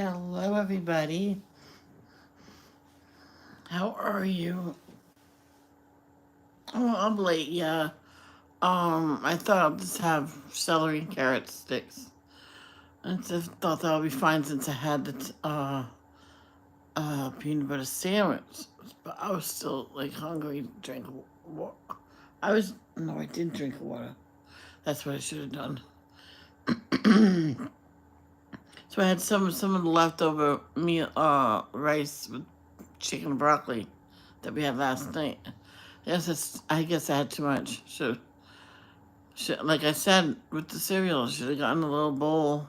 Hello, everybody. How are you? Oh, I'm late. Yeah. I thought I'll just have celery and carrot sticks. I just thought that would be fine since I had the peanut butter sandwich. But I was still like hungry to drink water. I didn't drink water. That's what I should have done. So I had some of the leftover meal rice with chicken and broccoli that we had last night. I guess I had too much. Like I said with the cereal, should have gotten a little bowl.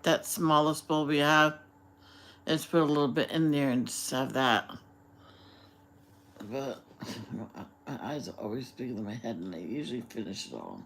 That smallest bowl we have. Just put a little bit in there and just have that. But my eyes are always bigger than my head, and I usually finish it all.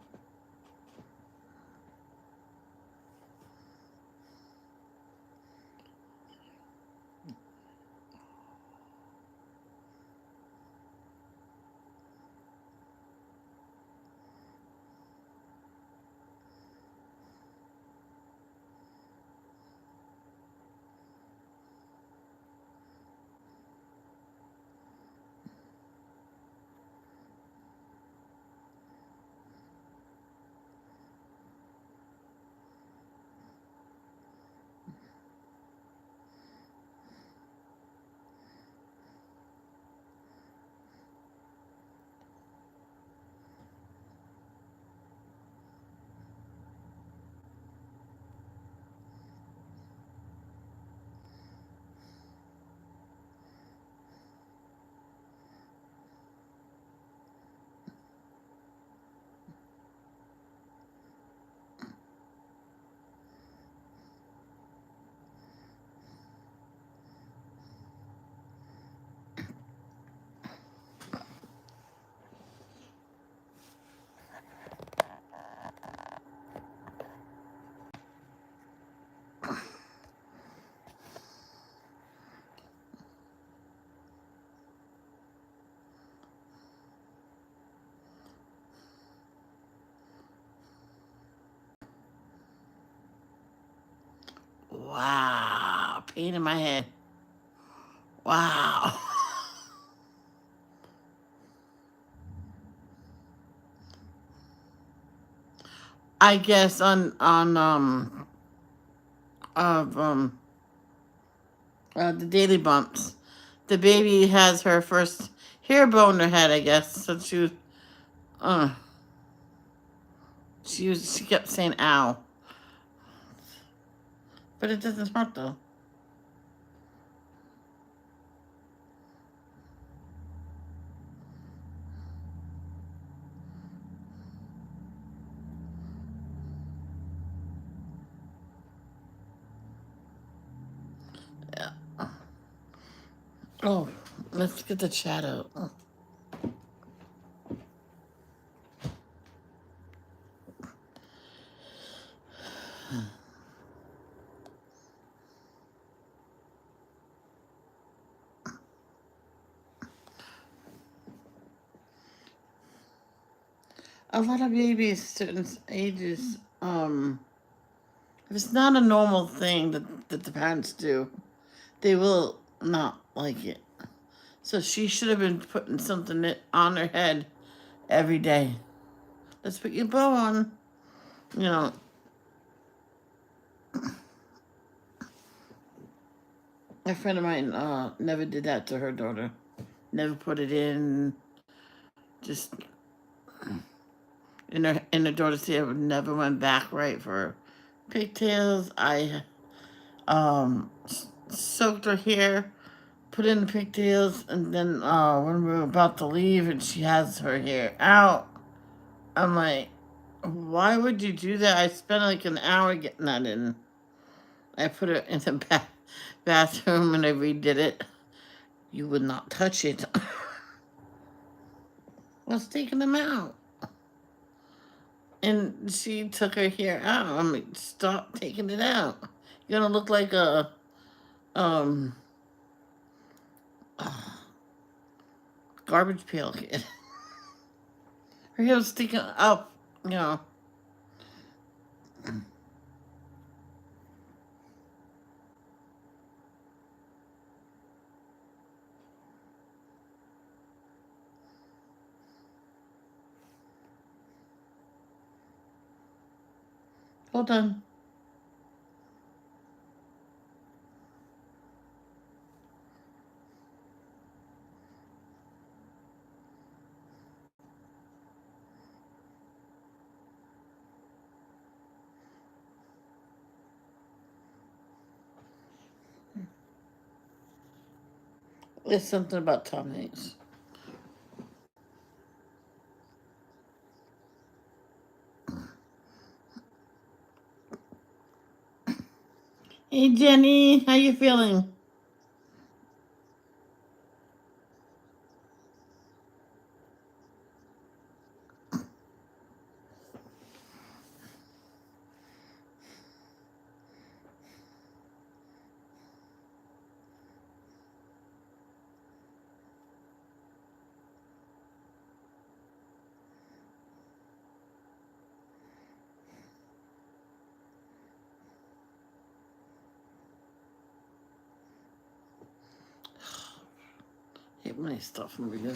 Wow, pain in my head. Wow. I guess on of the Daily Bumps, the baby has her first hair bone in her head. I guess so. Uh, she kept saying "ow," but it doesn't hurt though. Yeah. Oh, let's get the chat out. A lot of babies, certain ages, if it's not a normal thing that the parents do, they will not like it. So she should have been putting something on her head every day. Let's put your bow on. You know, a friend of mine never did that to her daughter. Never put it in. Just in her daughter's hair never went back right for her pigtails. I soaked her hair, put in the pigtails, and then when we were about to leave and she has her hair out, I'm like, why would you do that? I spent like an hour getting that in. I put it in the bathroom and I redid it. You would not touch it. I was taking them out. And she took her hair out. I'm like, stop taking it out. You're gonna look like a um garbage pail kid. Her hair was sticking up, you know. Hold on. It's something about Tom Hanks. Hey Jenny, how you feeling? Hit my stuff over here.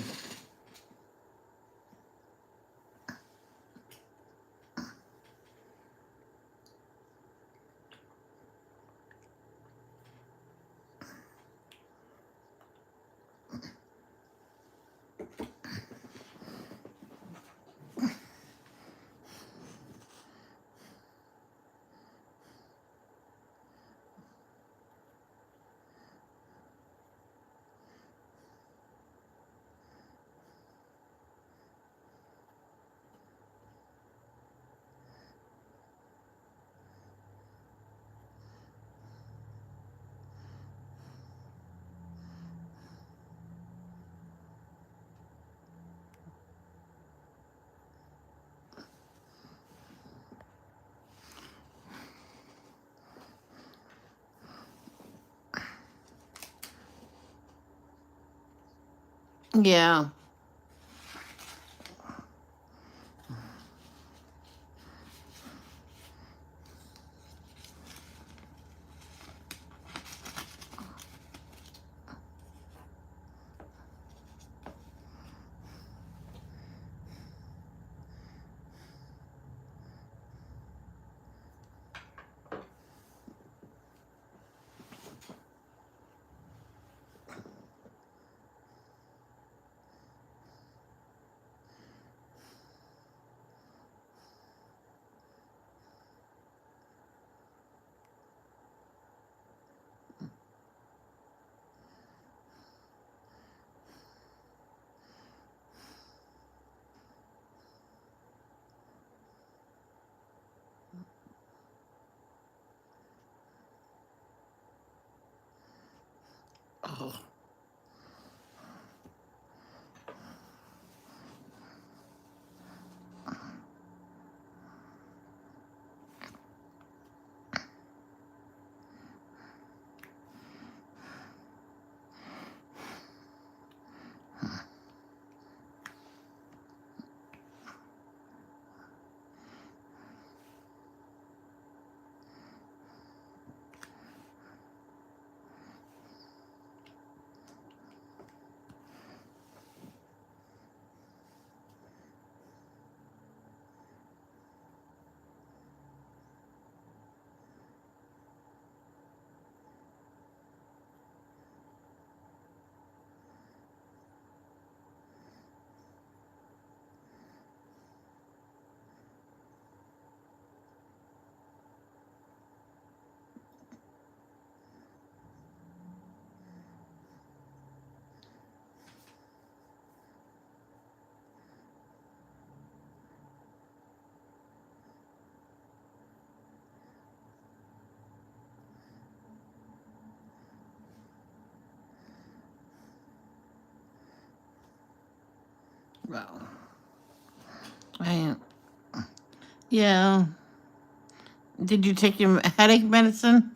Yeah. Oh. Well, I yeah. Did you take your headache medicine?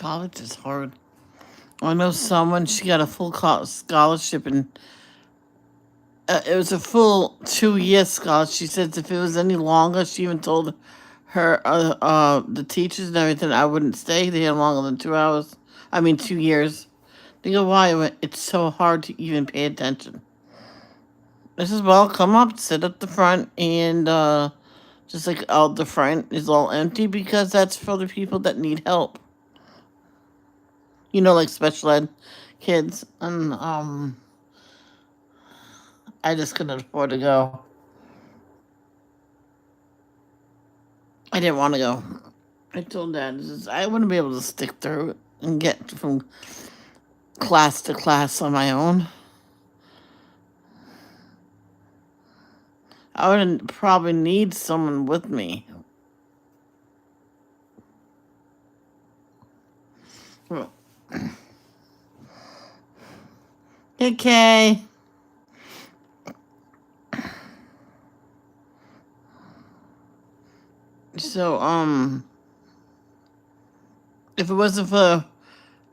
College is hard. I know someone, she got a full scholarship, and it was a full 2 year scholarship. She said if it was any longer, she even told her the teachers and everything, I wouldn't stay there longer than 2 hours. I mean 2 years. They go, why? I went, it's so hard to even pay attention. I says, well, come up, sit at the front, and just like out the front is all empty because that's for the people that need help. Like special ed kids, and I just couldn't afford to go. I didn't want to go. I told Dad, I wouldn't be able to stick through it and get from class to class on my own. I would probably need someone with me. Okay. So, if it wasn't for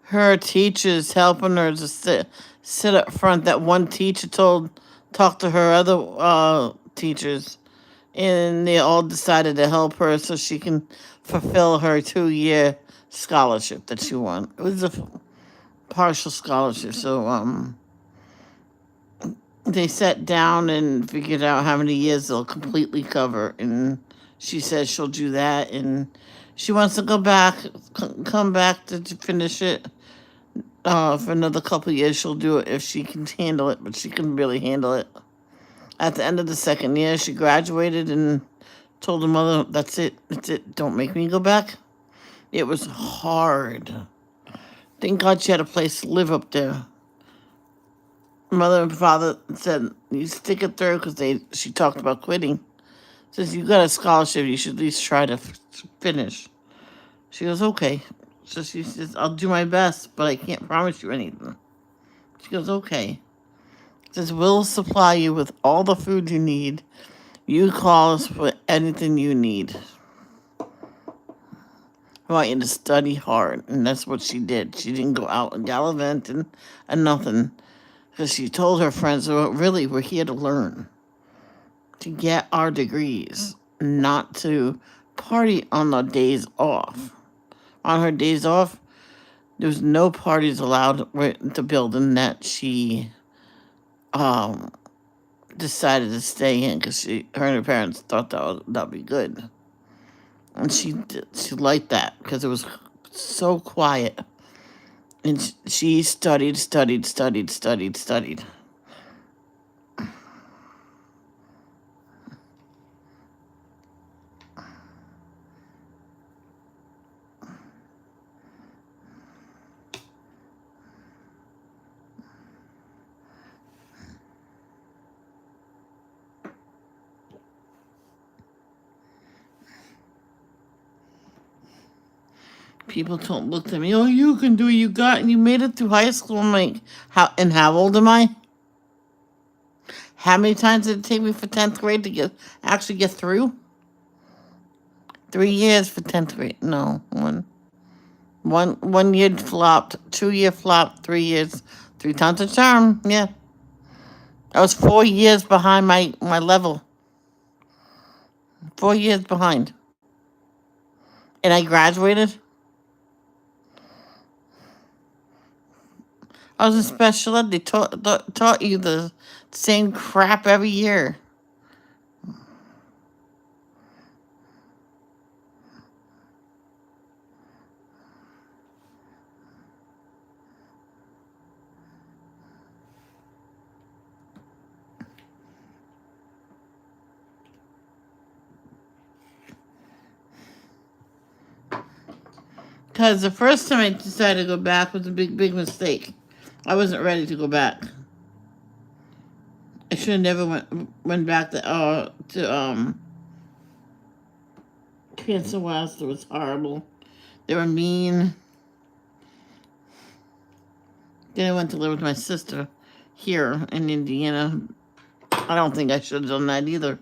her teachers helping her to sit up front, that one teacher talked to her other teachers, and they all decided to help her so she can fulfill her 2 year scholarship that she won. It was a partial scholarship, so they sat down and figured out how many years they'll completely cover, and she says she'll do that, and she wants to go back, come back to finish it. For another couple of years, she'll do it if she can handle it, but she can really handle it. At the end of the second year, she graduated and told her mother, that's it, don't make me go back. It was hard. Thank God she had a place to live up there. Mother and father said, you stick it through, because she talked about quitting. Says, you got a scholarship, you should at least try to finish. She goes, okay. So she says, I'll do my best, but I can't promise you anything. She goes, okay. Says, we'll supply you with all the food you need. You call us for anything you need. I want you to study hard. And that's what she did. She didn't go out and gallivant and nothing. Because she told her friends, well, really, we're here to learn. To get our degrees. Not to party on the days off. On her days off, there was no parties allowed in the building that she decided to stay in, because her and her parents thought that'd be good, and she liked that because it was so quiet, and she studied. People don't look at me. Oh, you can do it. You got, and you made it through high school. I'm like, how old am I? How many times did it take me for 10th grade to actually get through? 3 years for 10th grade. No, one year flopped, 2 year flopped, 3 years, 3 times a term. Yeah, I was 4 years behind my level. 4 years behind, and I graduated. I was in special ed. They taught you the same crap every year. Because the first time I decided to go back was a big mistake. I wasn't ready to go back. I should have never went back to Cancer West. It was horrible. They were mean. Then I went to live with my sister here in Indiana. I don't think I should have done that either.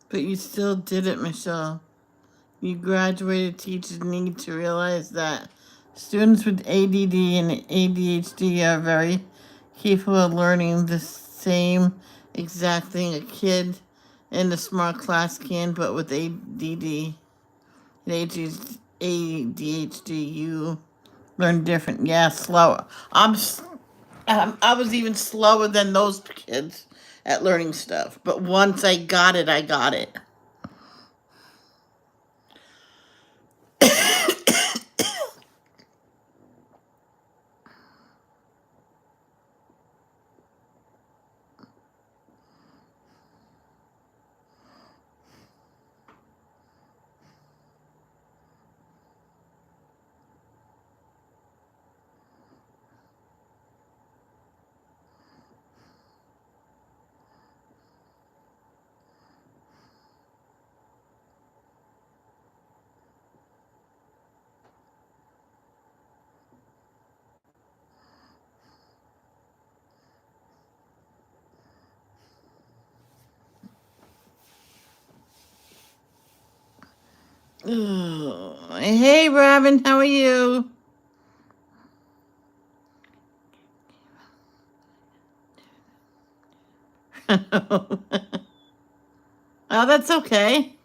But you still did it, Michelle. You graduated teachers need to realize that students with ADD and ADHD are very capable of learning the same exact thing a kid in a smart class can, but with ADD and ADHD, you learn different. Yeah, slower. I was even slower than those kids at learning stuff. But once I got it, I got it. Ooh. Hey, Robin, how are you? Oh, that's okay.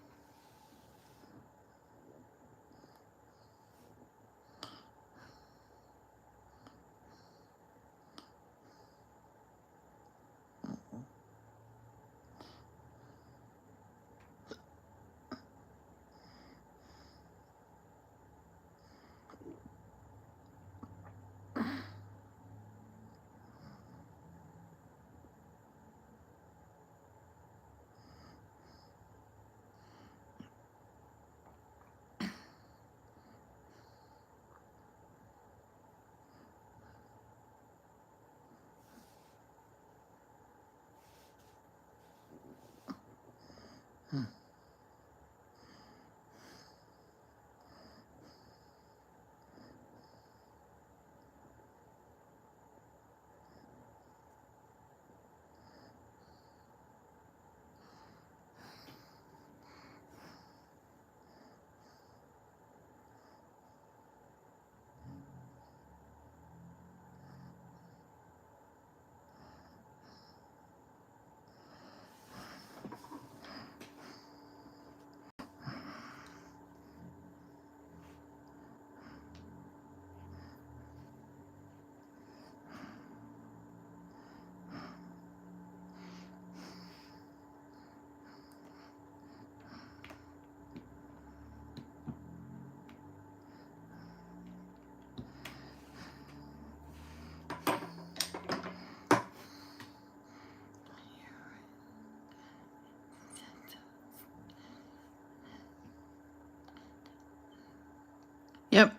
Yep.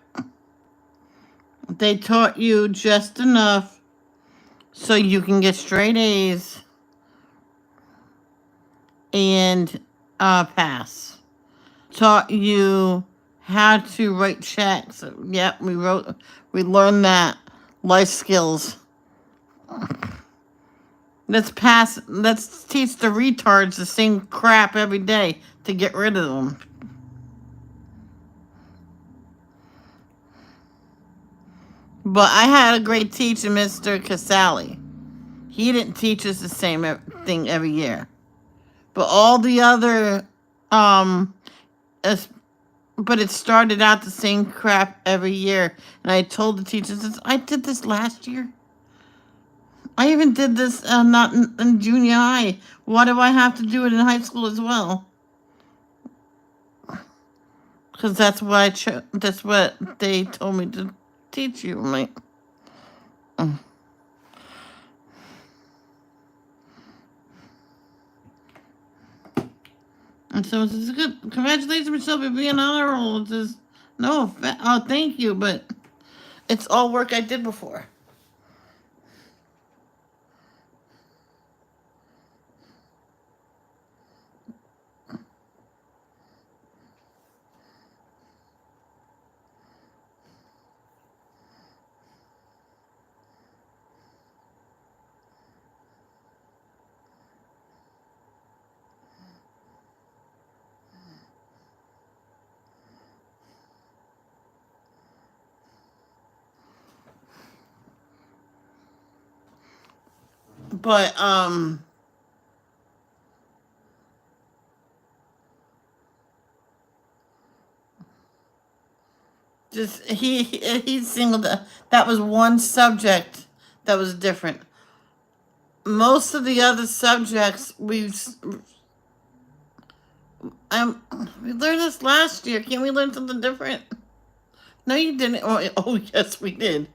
They taught you just enough so you can get straight A's and pass. Taught you how to write checks. Yep, we learned that. Life skills. Let's teach the retards the same crap every day to get rid of them. But I had a great teacher, Mr. Casali. He didn't teach us the same thing every year. But all the other, as, but it started out the same crap every year. And I told the teachers, I did this last year. I even did this not in junior high. Why do I have to do it in high school as well? Because that's what that's what they told me to teach you. I'm like, mm. And so this is good. Congratulations, Michelle, for being honorable. Just no, oh, thank you, but it's all work I did before. But just he singled that was one subject that was different. Most of the other subjects we learned this last year. Can't we learn something different? No, you didn't. Oh yes, we did.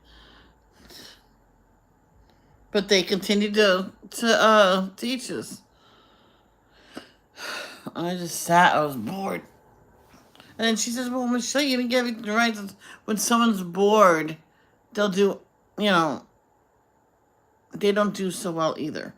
But they continued to teach us. I just sat. I was bored. And then she says, "Well, Michelle, you didn't get everything right. When someone's bored, they'll do. You know, they don't do so well either."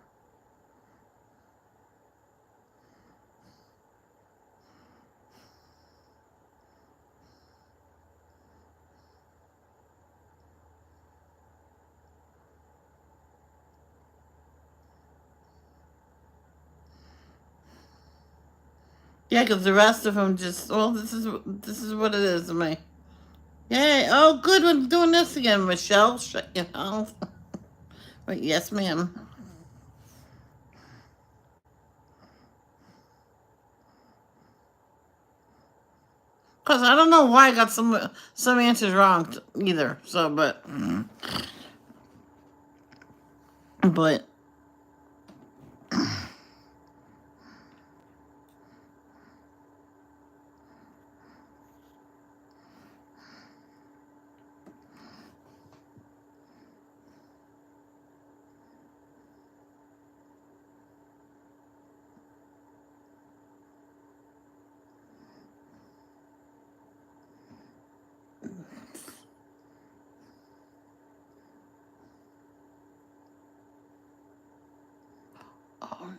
Yeah, because the rest of them just, well, this is what it is. I'm like, yay! Oh, good, we're doing this again, Michelle. Shut your mouth. Wait, yes, ma'am. Cause I don't know why I got some answers wrong either. So, but oh no.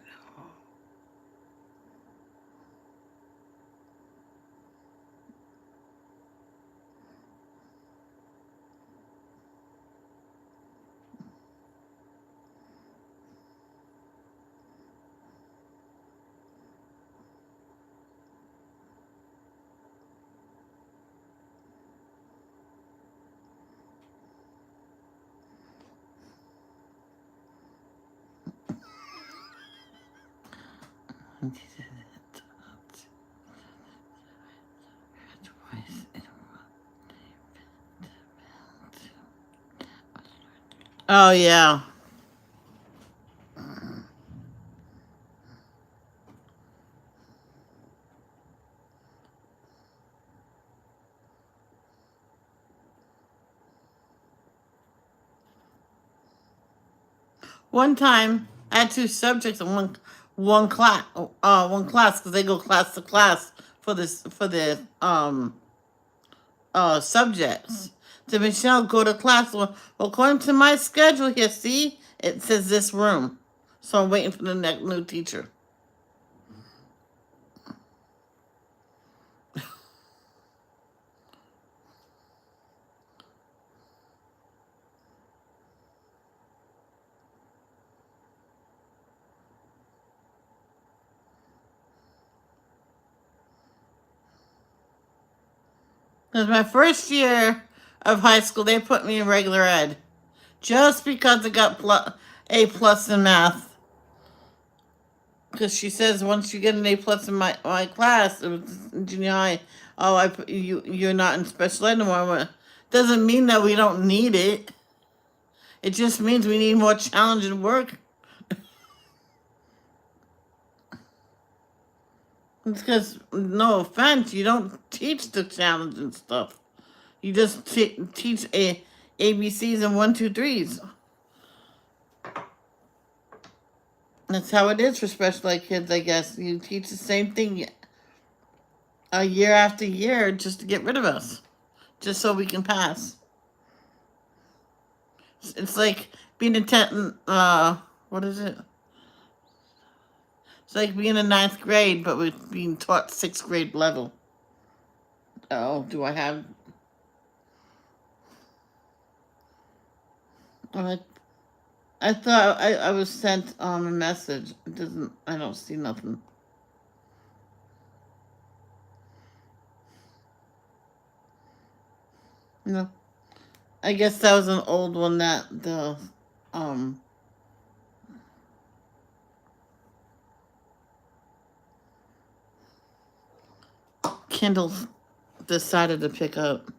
Oh yeah. One time I had two subjects in one class because they go class to class for the subjects. To Michelle, go to class. Well, according to my schedule here, see, it says this room. So I'm waiting for the next new teacher. Because my first year of high school, they put me in regular ed just because I got A plus in math. Because she says once you get an A plus in my class, it was in junior high. Oh, I put you're not in special ed anymore. I went, doesn't mean that we don't need it. It just means we need more challenging work. It's because, no offense, you don't teach the challenging stuff. You just teach ABCs and one, two, threes. That's how it is for special ed kids, I guess. You teach the same thing a year after year just to get rid of us, just so we can pass. It's like being in what is it? It's like being in ninth grade, but we're being taught sixth grade level. Oh, do I have? I, I thought I was sent a message. It doesn't. I don't see nothing. No. I guess that was an old one that the um Kindle decided to pick up.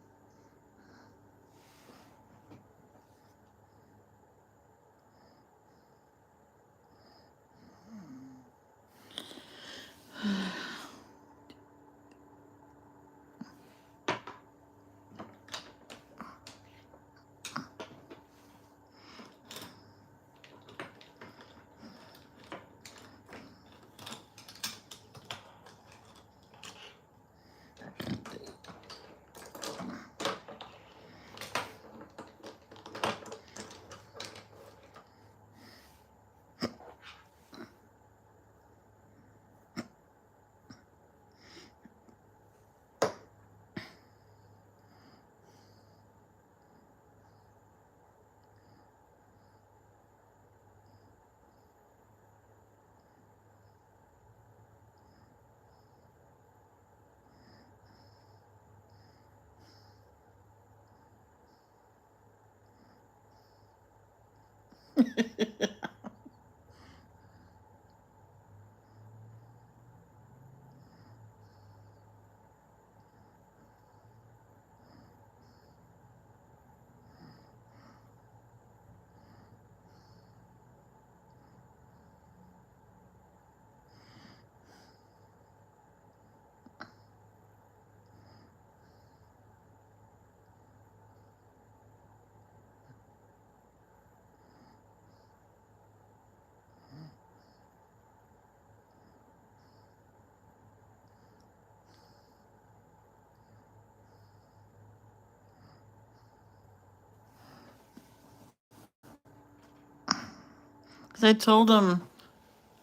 Because I told him,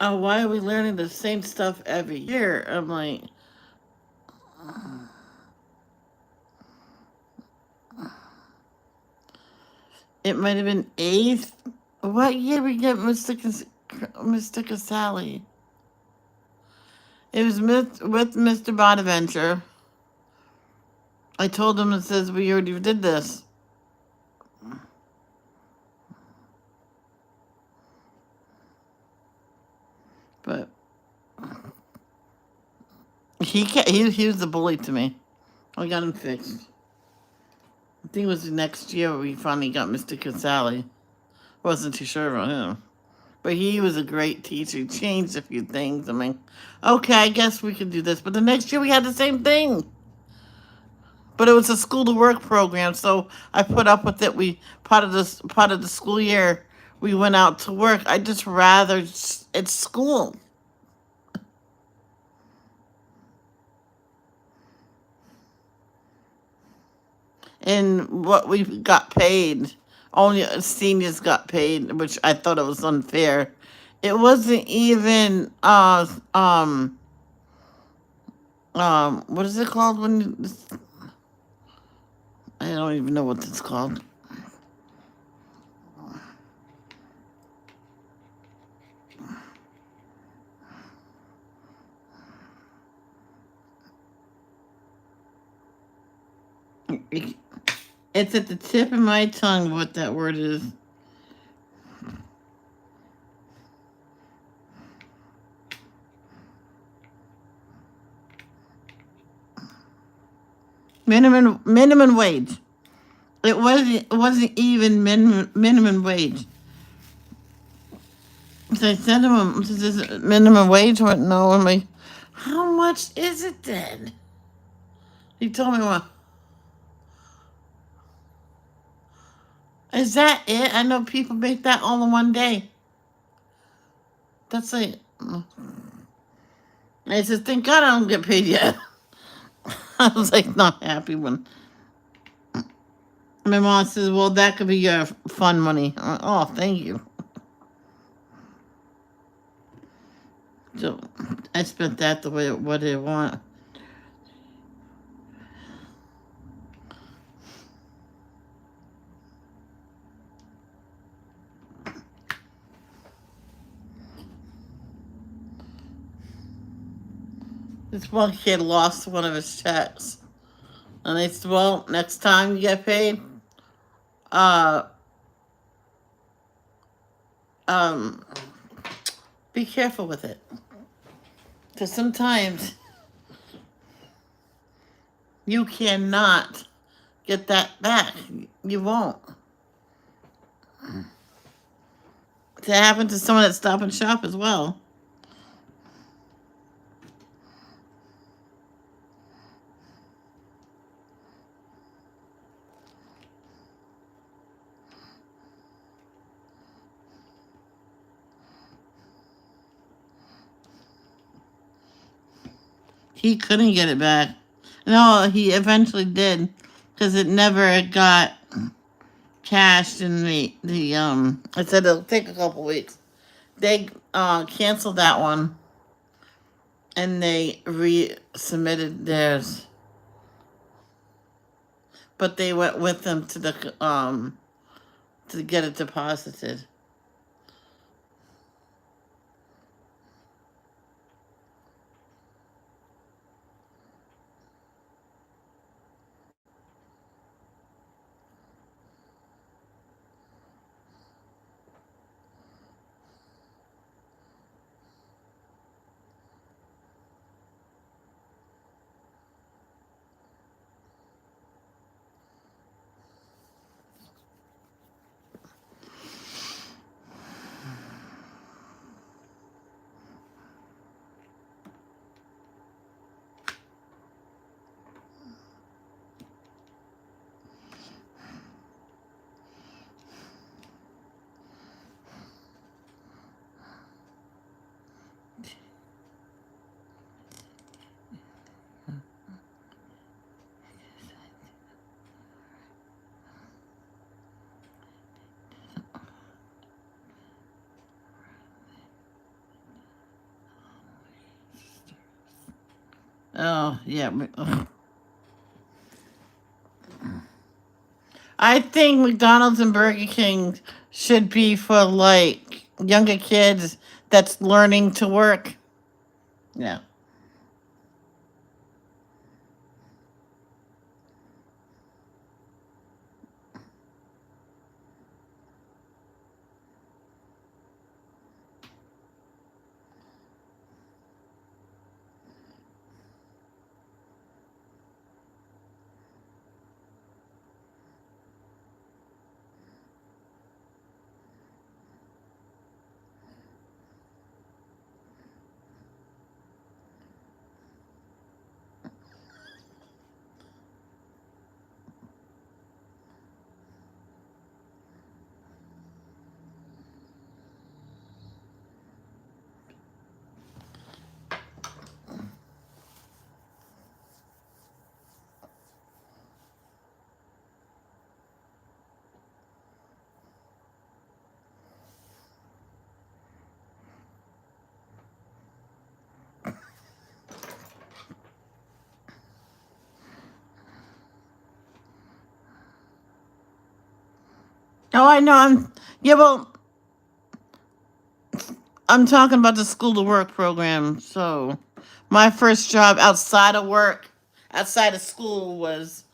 oh, why are we learning the same stuff every year? I'm like, it might have been eighth. What year we get Mystica Sally? It was with Mr. Bonaventure. I told him, it says we already did this. But he was a bully to me. I got him fixed. I think it was the next year we finally got Mr. Casale. Wasn't too sure about him. But he was a great teacher. He changed a few things. I mean, okay, I guess we could do this. But the next year we had the same thing. But it was a school to work program, so I put up with it. We part of the school year we went out to work. I just rather it's school. And what we got paid, only seniors got paid, which I thought it was unfair. It wasn't even what is it called when I don't even know what it's called. It's at the tip of my tongue what that word is. Minimum wage. It wasn't even minimum wage. So I said to him, "Is this minimum wage?" He went, "No." I'm like, "How much is it then?" He told me, "Well, is that it? I know people make that all in one day. That's like." I said, "Thank God I don't get paid yet." I was like not happy when my mom says, "Well, that could be your fun money." I'm like, oh, thank you. So I spent that the way what I want. This one kid lost one of his checks, and they said, "Well, next time you get paid, uh, um, be careful with it, because sometimes you cannot get that back. You won't." It happened to someone at Stop and Shop as well. He couldn't get it back. No, he eventually did, because it never got cashed in the. I said it'll take a couple weeks. They canceled that one, and they resubmitted theirs, but they went with them to get it deposited. Oh, yeah. I think McDonald's and Burger King should be for like younger kids that's learning to work. Yeah. Oh, I know. Yeah. Well, I'm talking about the school to work program. So, my first job outside of work, outside of school, was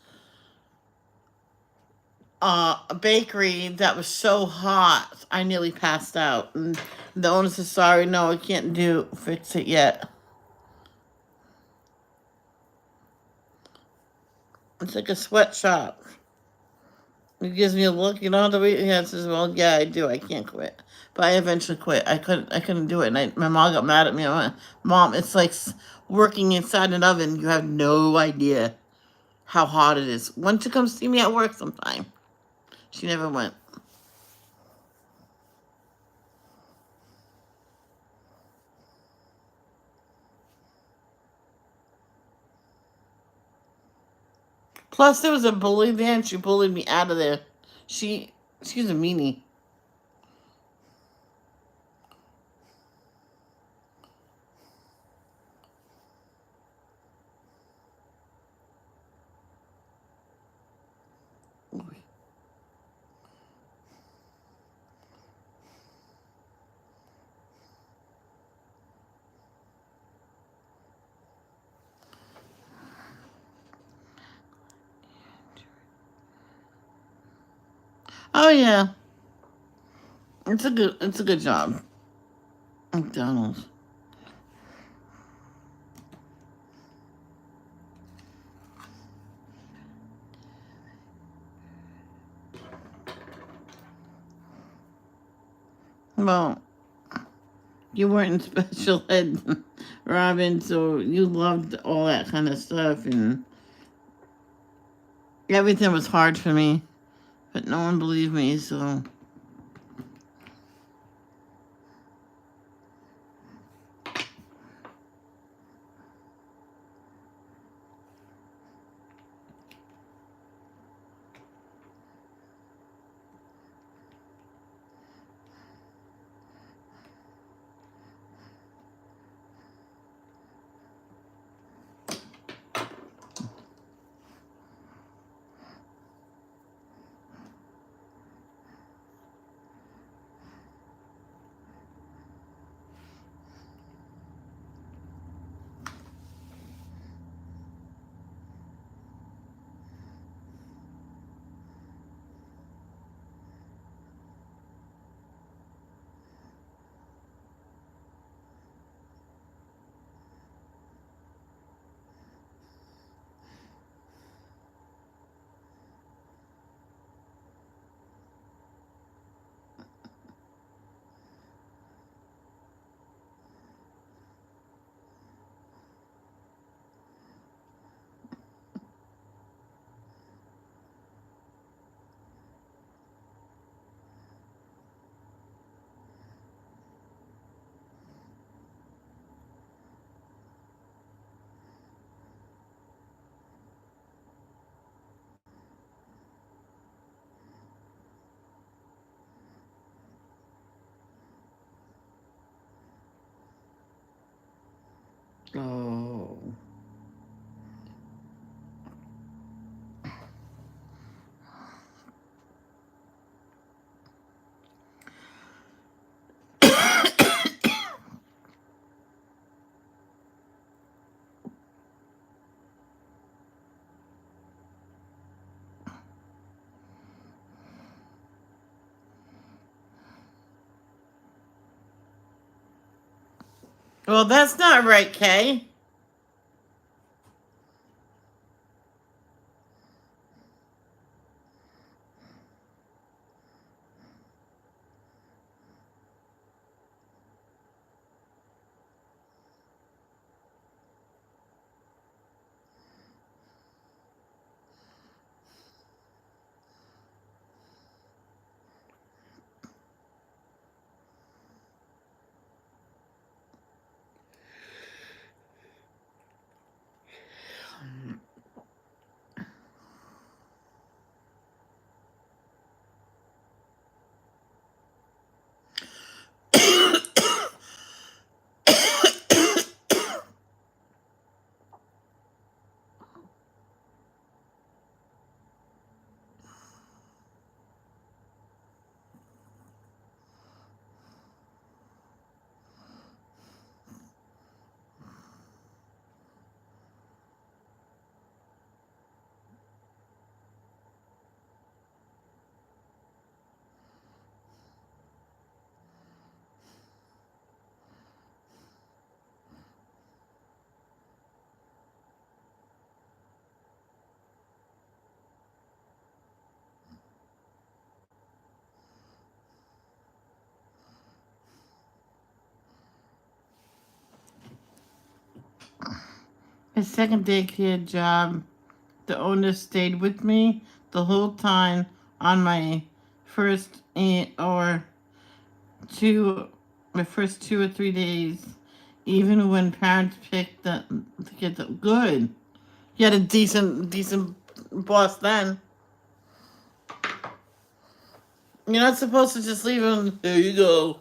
a bakery that was so hot I nearly passed out. And the owner said, "Sorry, no, I can't fix it yet." It's like a sweatshop. He gives me a look. You know the way he says, "Well, yeah, I do. I can't quit." But I eventually quit. I couldn't. I couldn't do it. And my mom got mad at me. I went, "Mom, it's like working inside an oven. You have no idea how hot it is. Why don't you come see me at work sometime?" She never went. Plus, there was a bully there, and she bullied me out of there. She she's a meanie. Oh yeah, it's a good job. McDonald's. Well, you weren't in special ed, Robin, so you loved all that kind of stuff, and everything was hard for me. But no one believed me, so. Oh. Well, that's not right, Kay. His second daycare job, the owner stayed with me the whole time on my first or two, my first 2 or 3 days, even when parents picked the kids up. Good. You had a decent boss then. You're not supposed to just leave him. There you go.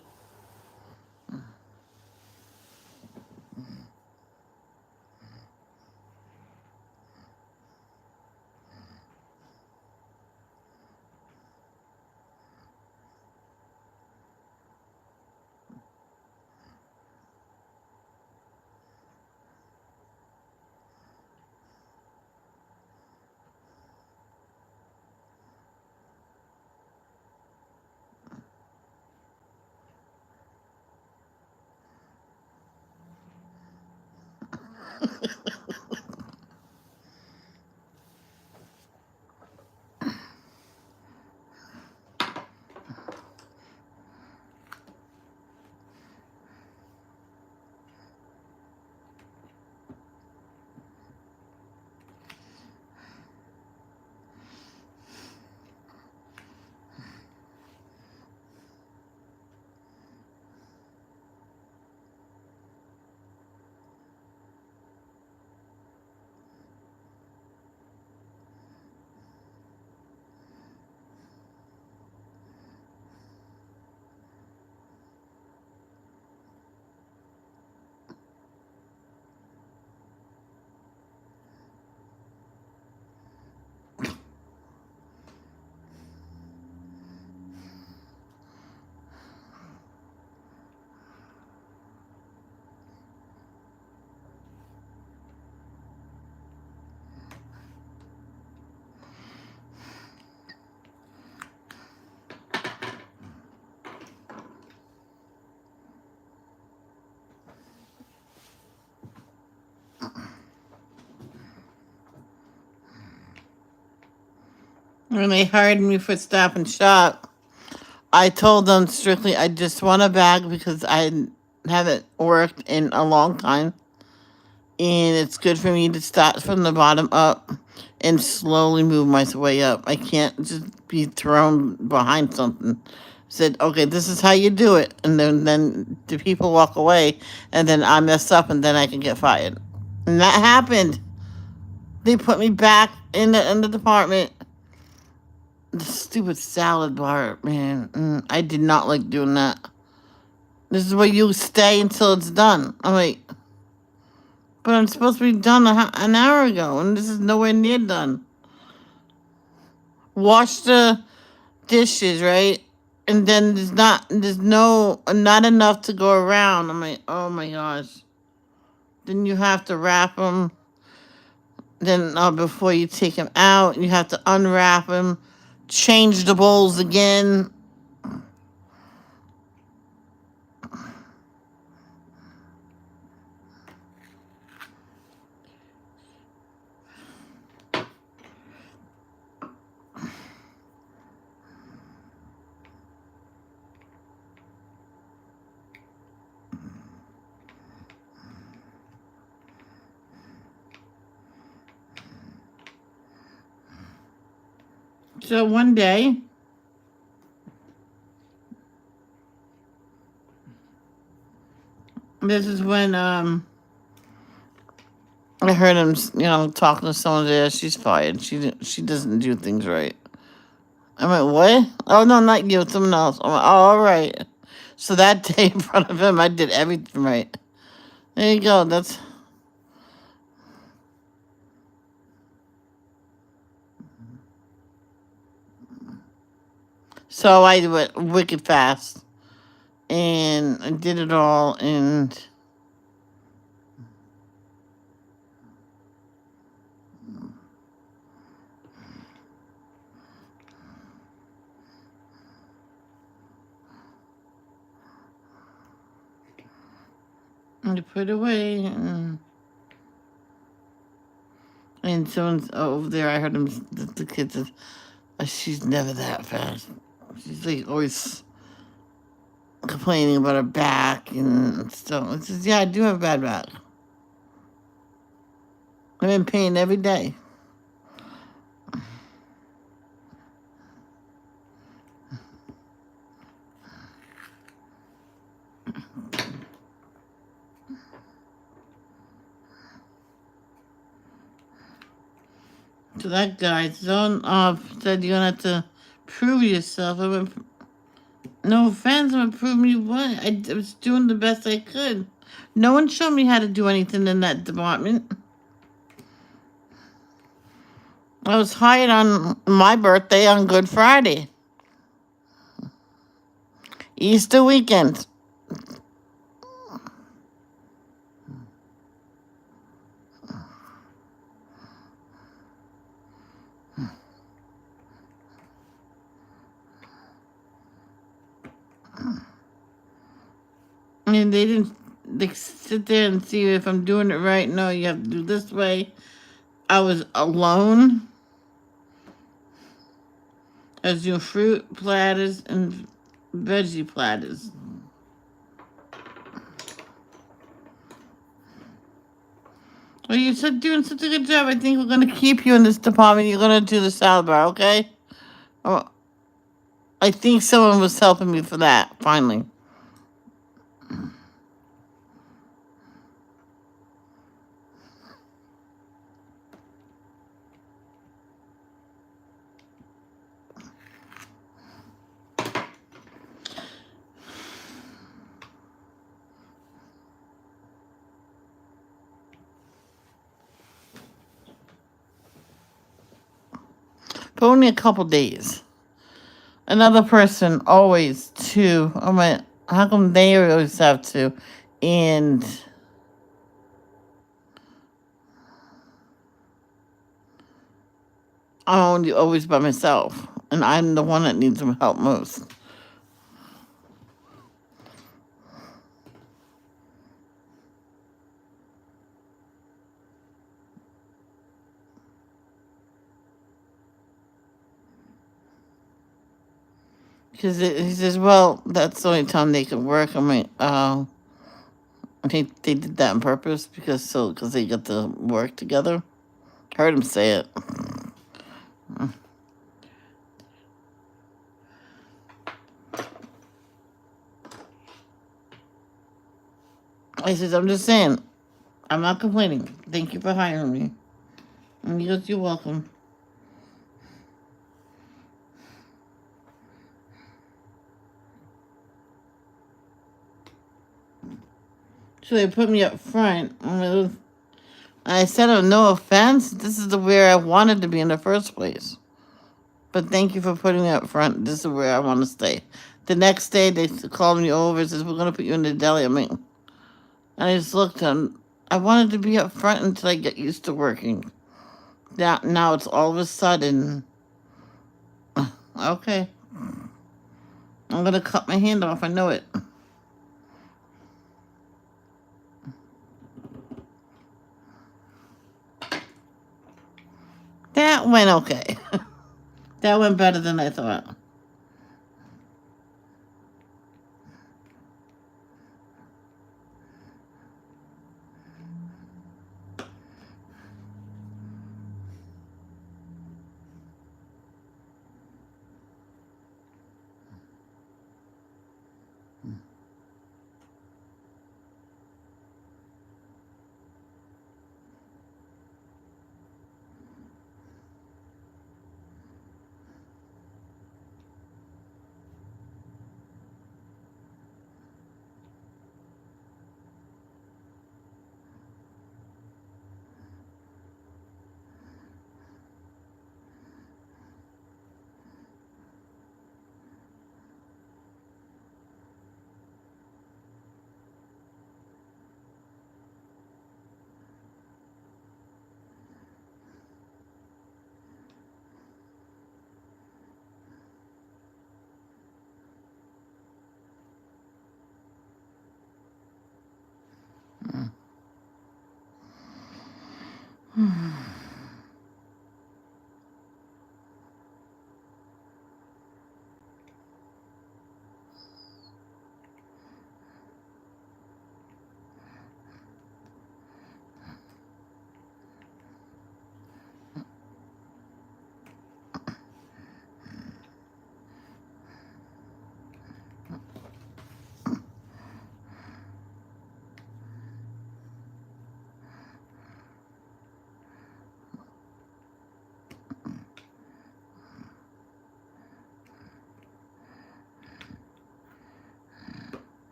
When they hired me for Stop and Shop, I told them strictly I just want a bag because I haven't worked in a long time. And it's good for me to start from the bottom up and slowly move my way up. I can't just be thrown behind something. Said, okay, this is how you do it. And then the people walk away, and then I mess up, and then I can get fired. And that happened. They put me back in the department. The stupid salad bar, man. I did not like doing that. This is where you stay until it's done. I'm like, but I'm supposed to be done an hour ago, and this is nowhere near done. Wash the dishes, right? And then not enough to go around. I'm like, oh my gosh. Then you have to wrap them. Then before you take them out, you have to unwrap them, change the bowls again. So one day, this is when I heard him, talking to someone there. She's fired. She doesn't do things right. I went, what? Oh no, not you, someone else. I went, oh, all right. So that day in front of him, I did everything right. There you go. That's so I went wicked fast, and I did it all, and I put it away, and someone's over there. I heard him. The kid says, "She's never that fast. She's like always complaining about her back and stuff." I says, "Yeah, I do have a bad back. I'm in pain every day." So that guy said you're gonna have to prove yourself. I went, no offense, I'm gonna prove me what? I was doing the best I could. No one showed me how to do anything in that department. I was hired on my birthday on Good Friday, Easter weekend. And they didn't sit there and see if I'm doing it right. No, you have to do this way. I was alone. I was doing fruit platters and veggie platters. Well, you're doing such a good job. I think we're going to keep you in this department. You're going to do the salad bar, okay? Oh, I think someone was helping me for that, finally. But only a couple days. Another person always two. I'm like, how come they always have to? And I'm only always by myself. And I'm the one that needs some help most. Because he says, well, that's the only time they can work. I'm like, I think they did that on purpose because they got to work together. Heard him say it. I says, I'm just saying, I'm not complaining. Thank you for hiring me. And he goes, you're welcome. So they put me up front. And I said, oh, no offense. This is where I wanted to be in the first place. But thank you for putting me up front. This is where I want to stay. The next day, they called me over and says, we're going to put you in the deli. And I just looked and I wanted to be up front until I get used to working. Now it's all of a sudden, okay, I'm going to cut my hand off. I know it. That went okay. That went better than I thought.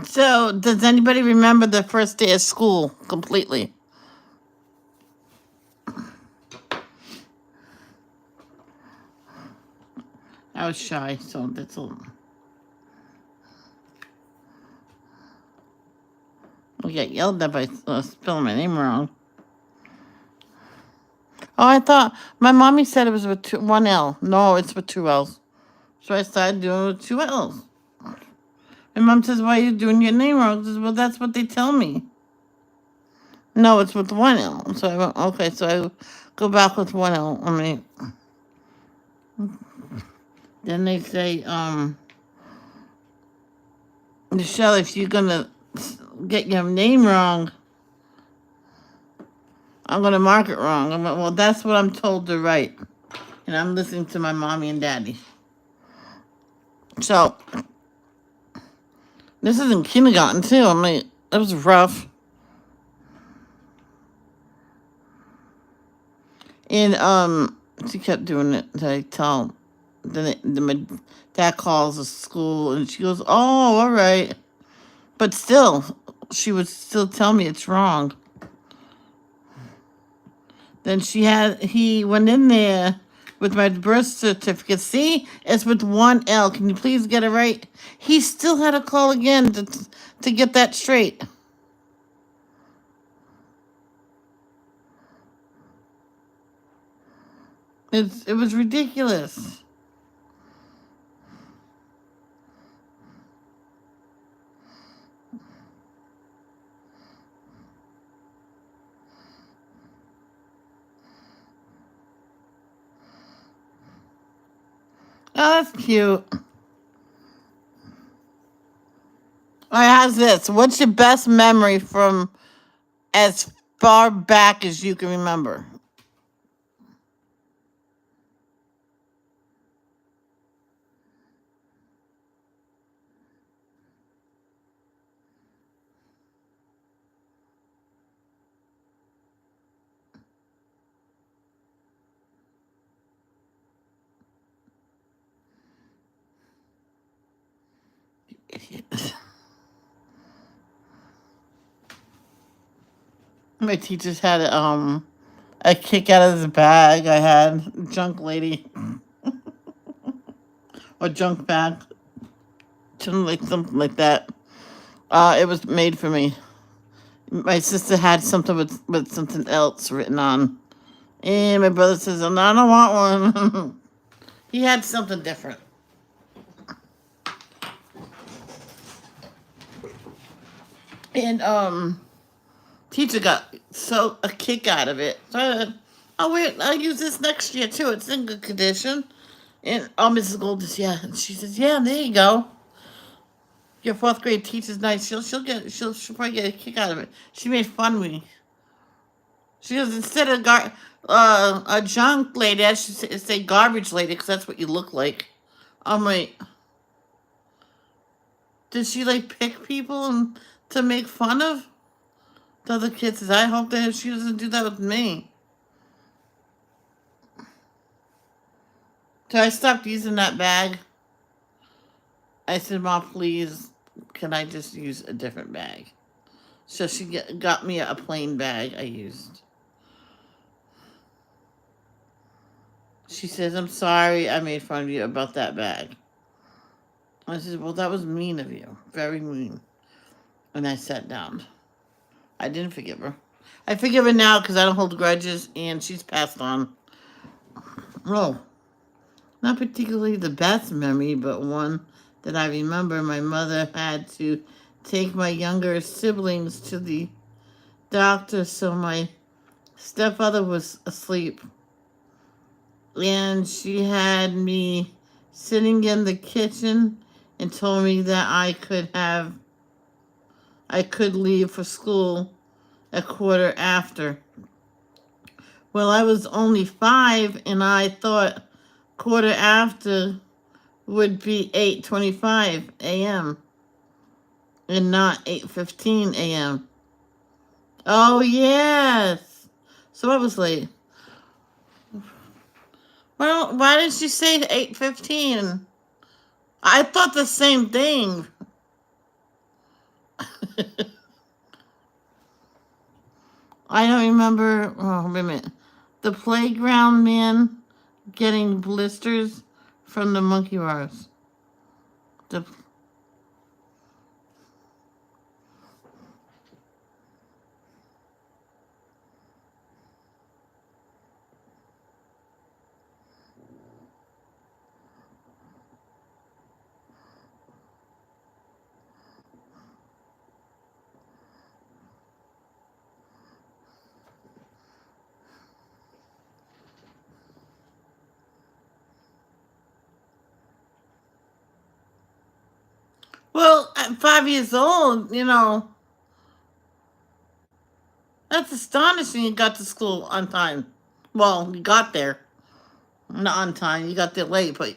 So, does anybody remember the first day of school completely? I was shy, so that's a. I get yelled at by spelling my name wrong. Oh, I thought my mommy said it was with one L. No, it's with two L's. So I started doing it with two L's. My mom says, "Why are you doing your name wrong?" I says, "Well, that's what they tell me." No, it's with one L. So I went, okay, so I go back with one L. I mean, then they say, Michelle, if you're gonna get your name wrong, I'm gonna mark it wrong. I'm like, well, that's what I'm told to write, and I'm listening to my mommy and daddy. So this is in kindergarten too. I mean, it was rough, and she kept doing it. I tell, my dad calls the school, and she goes, "Oh, all right," but still, she would still tell me it's wrong. Then he went in there with my birth certificate. See, it's with one L. Can you please get it right? He still had to call again to get that straight. It was ridiculous. Oh, that's cute. All right, how's this? What's your best memory from as far back as you can remember? My teachers had a kick out of the bag. I had junk lady or junk bag, something like that. It was made for me. My sister had something with something else written on, and my brother says, "Oh, no, I don't want one." He had something different, and teacher got so a kick out of it. So I said, "Oh wait, I'll use this next year too. It's in good condition." And Mrs. Gold is, yeah, and she says, "Yeah, there you go. Your fourth grade teacher's nice. She'll probably get a kick out of it." She made fun of me. She goes, instead of a junk lady, I should say garbage lady, because that's what you look like. I'm like, did she like pick people and to make fun of the other kids? I hope that she doesn't do that with me. So I stopped using that bag. I said, "Mom, please, can I just use a different bag?" So she got me a plain bag I used. She says, "I'm sorry I made fun of you about that bag." I said, "Well, that was mean of you. Very mean." And I sat down. I didn't forgive her. I forgive her now because I don't hold grudges, and she's passed on. Oh, not particularly the best memory, but one that I remember. My mother had to take my younger siblings to the doctor, so my stepfather was asleep. And she had me sitting in the kitchen and told me that I could leave for school a quarter after. Well, I was only 5, and I thought quarter after would be 8:25 a.m. and not 8:15 a.m. Oh yes. So I was late. Well, why did she say 8:15? I thought the same thing. I don't remember. Oh, wait a minute. The playground man getting blisters from the monkey bars. The, well, at 5 years old, that's astonishing. You got to school on time. Well, you got there not on time. You got there late, but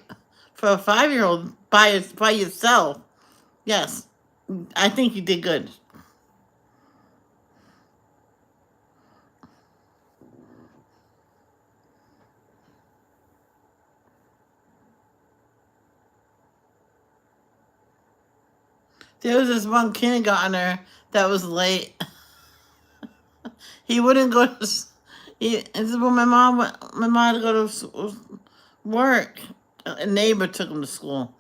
for a 5-year-old by yourself, yes, I think you did good. There was this one kindergartner that was late. He wouldn't go to. This is when my mom had to go to work. A neighbor took him to school.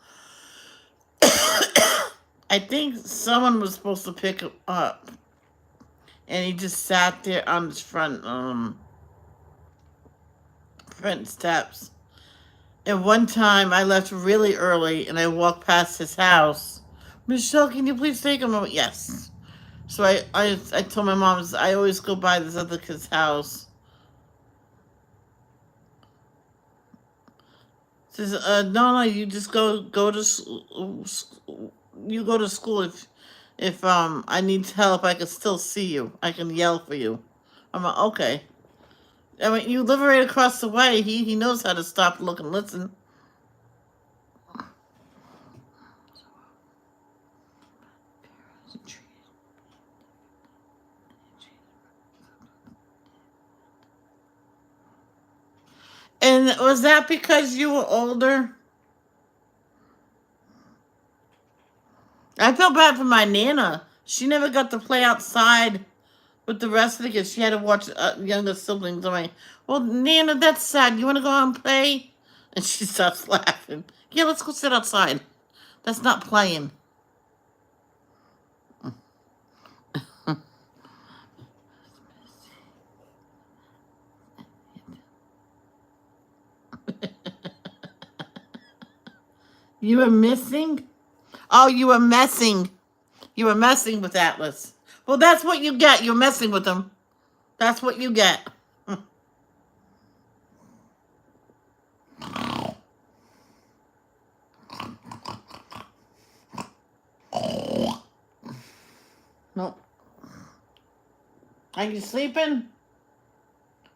I think someone was supposed to pick him up, and he just sat there on his front steps. And one time I left really early, and I walked past his house. "Michelle, can you please take him?" I went, "Yes." So I told my mom, I always go by this other kid's house. She says, "No, no, you just go to you go to school. If I need help, I can still see you. I can yell for you." I'm like, "Okay." I mean, you live right across the way. He knows how to stop, look, and listen. And was that because you were older? I felt bad for my Nana. She never got to play outside with the rest of the kids. She had to watch younger siblings. I'm like, well, Nana, that's sad. You want to go out and play? And she starts laughing. Yeah, let's go sit outside. That's not playing. You were missing? Oh, you were messing. You were messing with Atlas. Well, that's what you get. You're messing with him. That's what you get. No. Are you sleeping?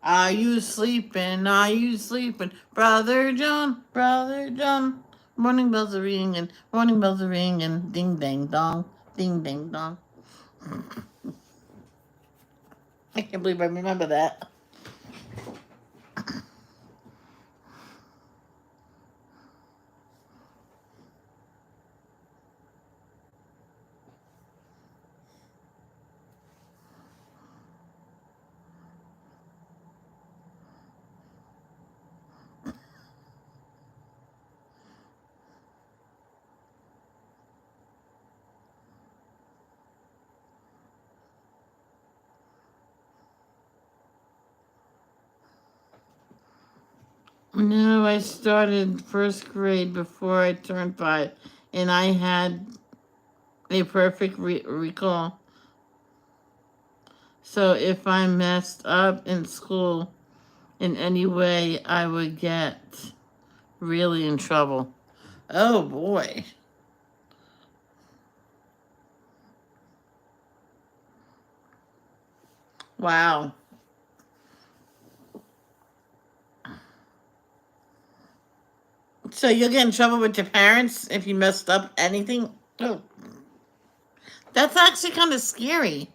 Are you sleeping? Are you sleeping? Brother John, Brother John. Morning bells are ringing, morning bells are ringing. Ding dang dong, ding dang dong. I can't believe I remember that. No, I started first grade before I turned 5, and I had a perfect recall. So if I messed up in school in any way, I would get really in trouble. Oh boy. Wow. So you'll get in trouble with your parents if you messed up anything? Oh, that's actually kind of scary.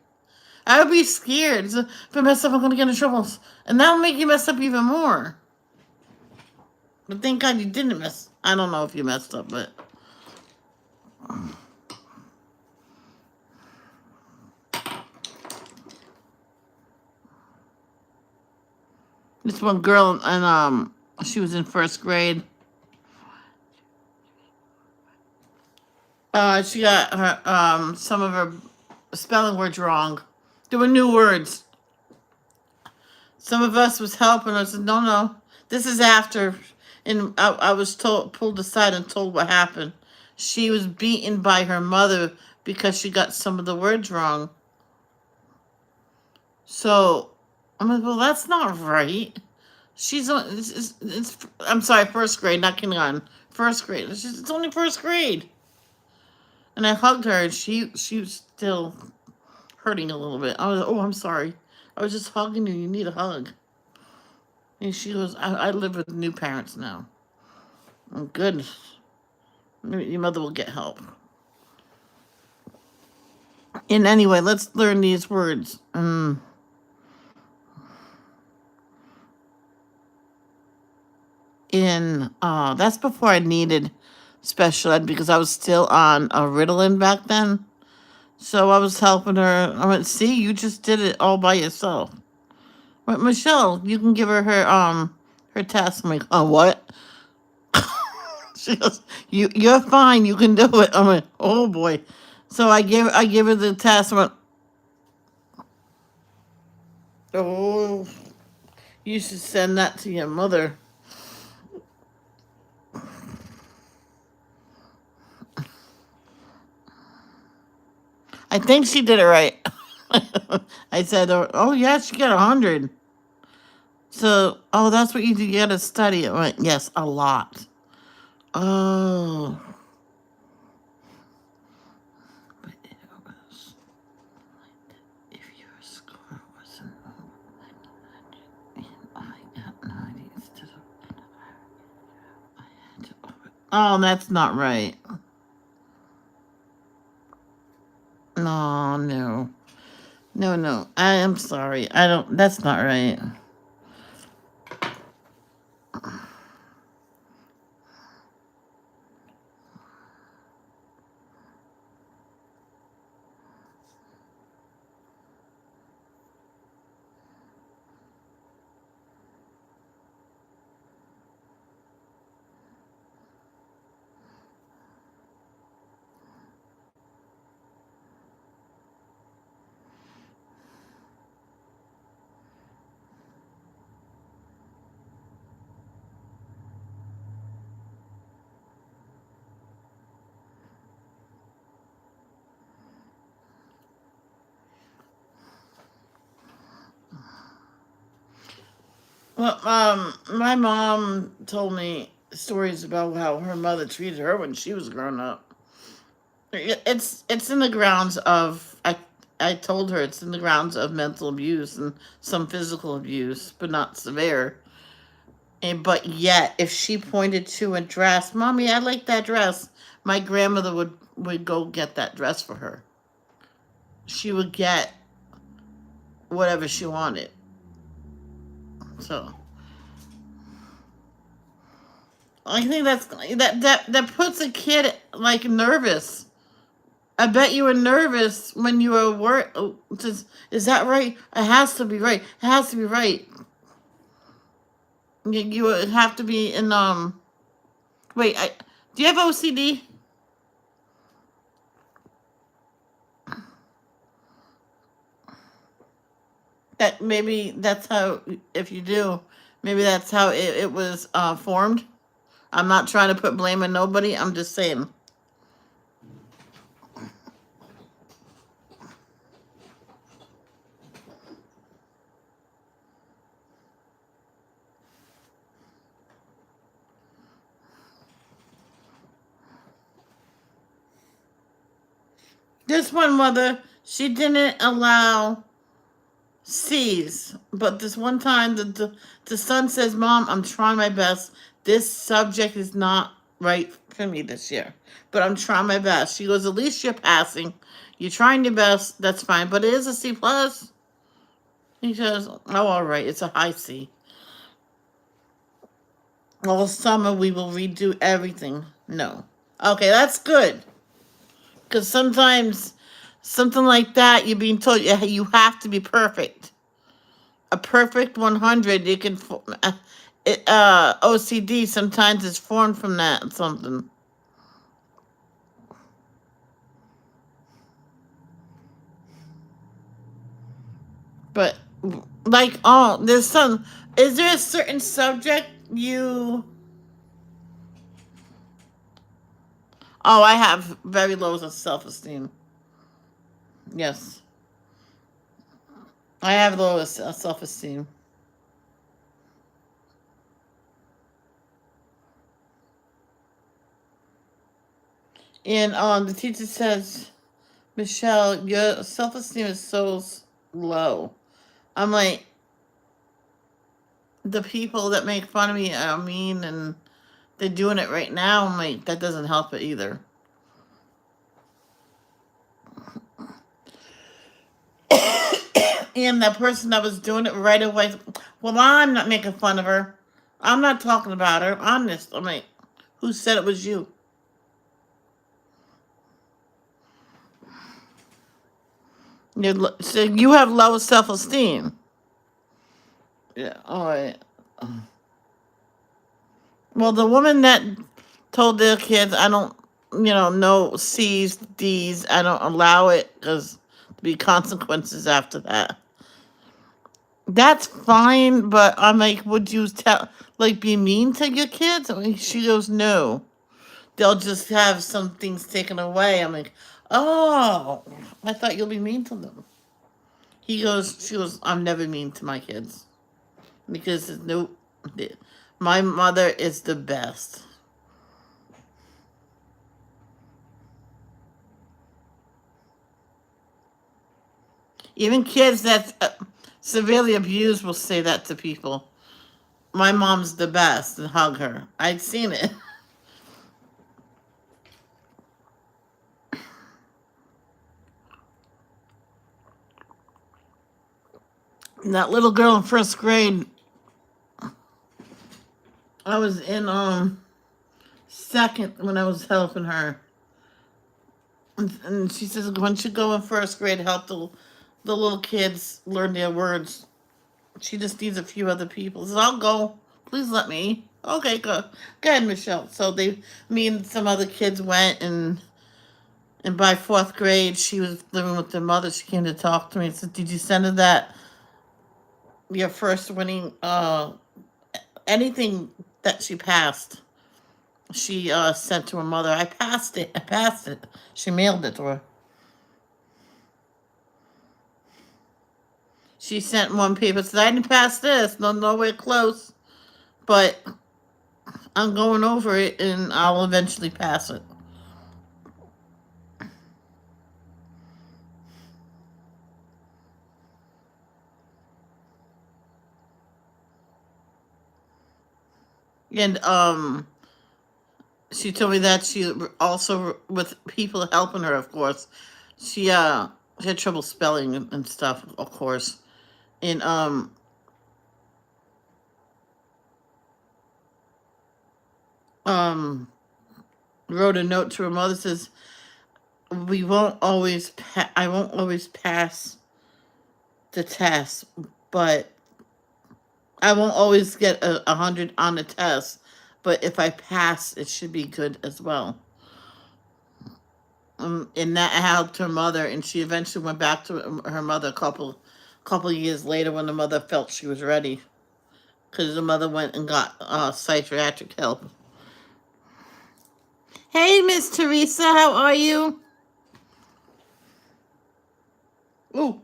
I would be scared. So if I mess up, I'm going to get in trouble. And that'll make you mess up even more. But thank God you didn't mess. I don't know if you messed up, but this one girl, and she was in first grade. She got her some of her spelling words wrong. There were new words. Some of us was helping her. Said, no, no, this is after. And I was pulled aside and told what happened. She was beaten by her mother because she got some of the words wrong. So I'm like, well, that's not right. She's on. I'm sorry, first grade, not kindergarten. First grade. It's only first grade. And I hugged her, and she was still hurting a little bit. I was, oh, I'm sorry. I was just hugging you. You need a hug. And she goes, I live with new parents now. Oh, goodness. Your mother will get help. And anyway, let's learn these words. That's before I needed special ed because I was still on a Ritalin back then. So I was helping her. I went, see, you just did it all by yourself. But Michelle, you can give her test. I'm like, oh, what? She goes, you're fine. You can do it. I'm like, oh boy. So I give her the test. I went, oh, you should send that to your mother. I think she did it right. I said, oh yeah, she got 100. So, oh, that's what you do. You got to study it. I went, yes, a lot. Oh. But it was if your score wasn't and I got 90 instead of I had to oh, that's not right. No, no. No, no. I am sorry. I don't that's not right. Well, my mom told me stories about how her mother treated her when she was growing up. It's in the grounds of I told her it's in the grounds of mental abuse and some physical abuse, but not severe. And but yet, if she pointed to a dress, mommy, I like that dress. My grandmother would go get that dress for her. She would get whatever she wanted. So I think that puts a kid like nervous. I bet you were nervous when you were work. Is that right? It has to be right. It has to be right. You would have to be in Wait, do you have OCD? That maybe that's how. If you do, maybe that's how it was formed. I'm not trying to put blame on nobody. I'm just saying. This one mother, she didn't allow C's, but this one time the son says, "Mom, I'm trying my best. This subject is not right for me this year, but I'm trying my best." She goes, "At least you're passing. You're trying your best. That's fine, but it is a C plus." He says, "Oh, all right. It's a high C. All summer we will redo everything." No. Okay, that's good. Because sometimes something like that, you're being told you have to be perfect. A perfect 100, you can, OCD sometimes is formed from that something. But, like, oh, there's some, is there a certain subject you, oh, I have very low self esteem. Yes. I have low self esteem. And the teacher says, Michelle, your self esteem is so low. I'm like, the people that make fun of me are mean and they're doing it right now. I'm like, that doesn't help it either. And that person that was doing it right away, well, I'm not making fun of her. I'm not talking about her. Honest. I'm like, who said it was you? So you have low self esteem. Yeah. All right. Well, the woman that told their kids, I don't, no C's, D's, I don't allow it because there'll be consequences after that. That's fine, but I'm like, would you like, be mean to your kids? I mean, she goes, no. They'll just have some things taken away. I'm like, oh, I thought you'll be mean to them. She goes, I'm never mean to my kids because no, my mother is the best. Even kids that severely abused will say that to people. My mom's the best and hug her. I'd seen it. And that little girl in first grade, I was in second when I was helping her. And she says, when she go in first grade, help the little kids learn their words. She just needs a few other people. So I'll go. Please let me. Okay, go ahead, Michelle. So me and some other kids went, and by fourth grade, she was living with their mother. She came to talk to me and said, "Did you send her that your first winning anything that she passed?" She sent to her mother. I passed it. I passed it. She mailed it to her. She sent one paper, said, I didn't pass this, no, nowhere close, but I'm going over it and I'll eventually pass it. And she told me that she also, with people helping her, of course, she she had trouble spelling and stuff, of course, and um wrote a note to her mother, says, we won't always I won't always pass the test, but I won't always get 100 on the test, but if I pass, it should be good as well. And that helped her mother, and she eventually went back to her mother a couple years later when the mother felt she was ready, because the mother went and got psychiatric help. Hey, Miss Teresa, how are you? Ooh.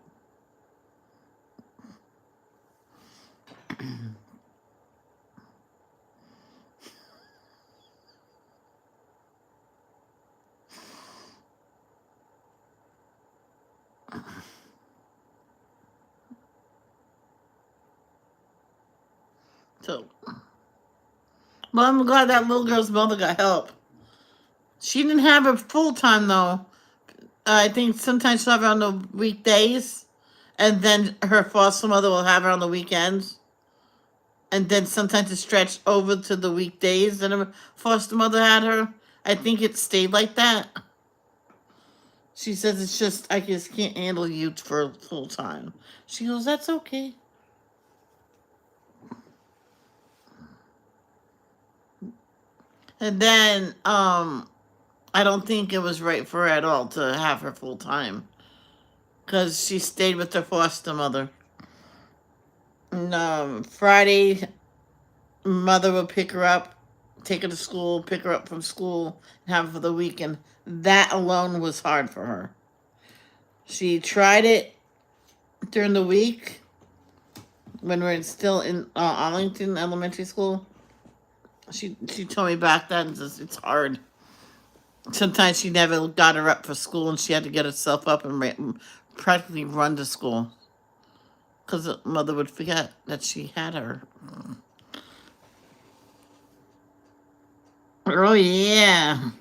So, well, I'm glad that little girl's mother got help. She didn't have her full time though. I think sometimes she'll have her on the weekdays, and then her foster mother will have her on the weekends, and then sometimes it stretched over to the weekdays that her foster mother had her. I think it stayed like that. She says it's just I just can't handle you for full time. She goes, that's okay. And then I don't think it was right for her at all to have her full time because she stayed with her foster mother. And, Friday, mother would pick her up, take her to school, pick her up from school, and have her for the weekend. That alone was hard for her. She tried it during the week when we are still in Arlington Elementary School. She told me back then it's hard. Sometimes she never got her up for school, and she had to get herself up and practically run to school because the mother would forget that she had her. Oh yeah,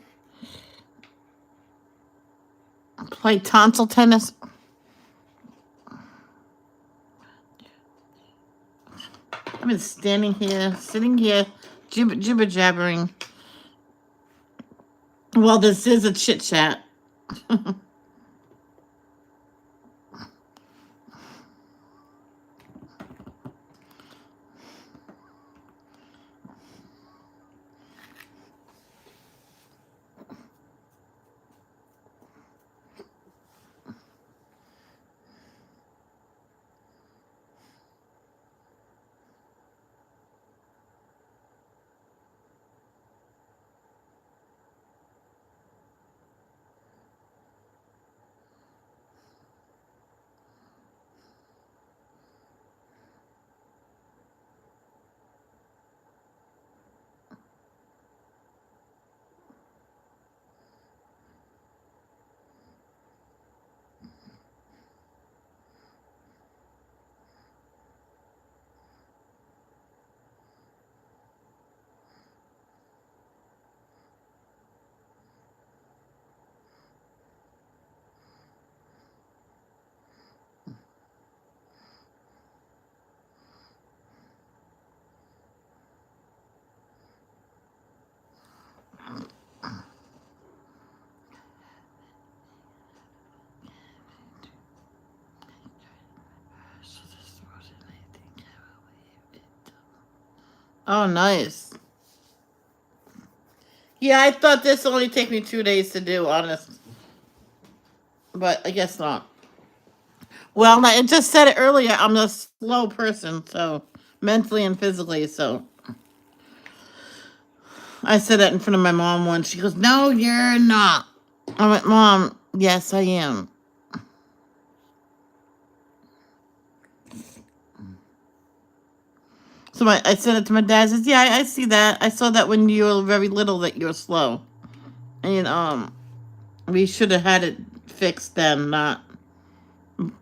play tonsil tennis. I've been standing here, sitting here, jibber jabbering. Well, this is a chit chat. Oh, nice. Yeah, I thought this only take me 2 days to do, honest, but I guess not. Well, I just said it earlier. I'm a slow person, so mentally and physically. So I said that in front of my mom once. She goes, "No, you're not." I went, "Mom, yes, I am." So I said it to my dad. Says, "Yeah, I see that. I saw that when you were very little that you were slow, and we should have had it fixed then. Not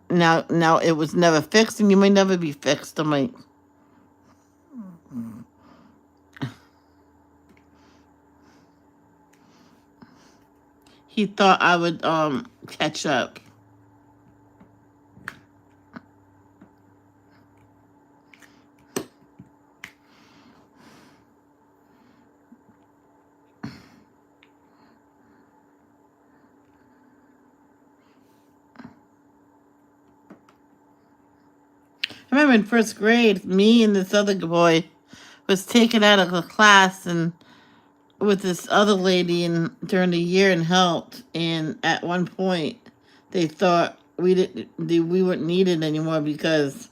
now. Now it was never fixed, and you may never be fixed." I'm like, he thought I would catch up. I remember in first grade, me and this other boy was taken out of the class and with this other lady and during the year and helped. And at one point, they thought we weren't needed anymore because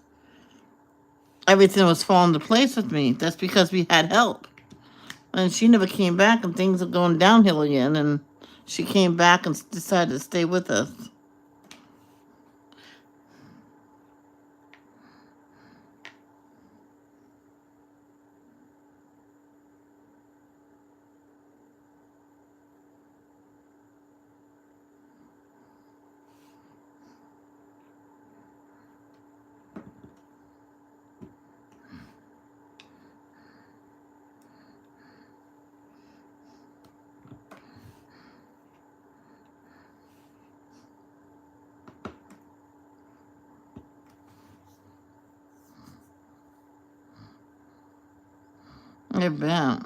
everything was falling into place with me. That's because we had help. And she never came back, and things are going downhill again. And she came back and decided to stay with us. I bet.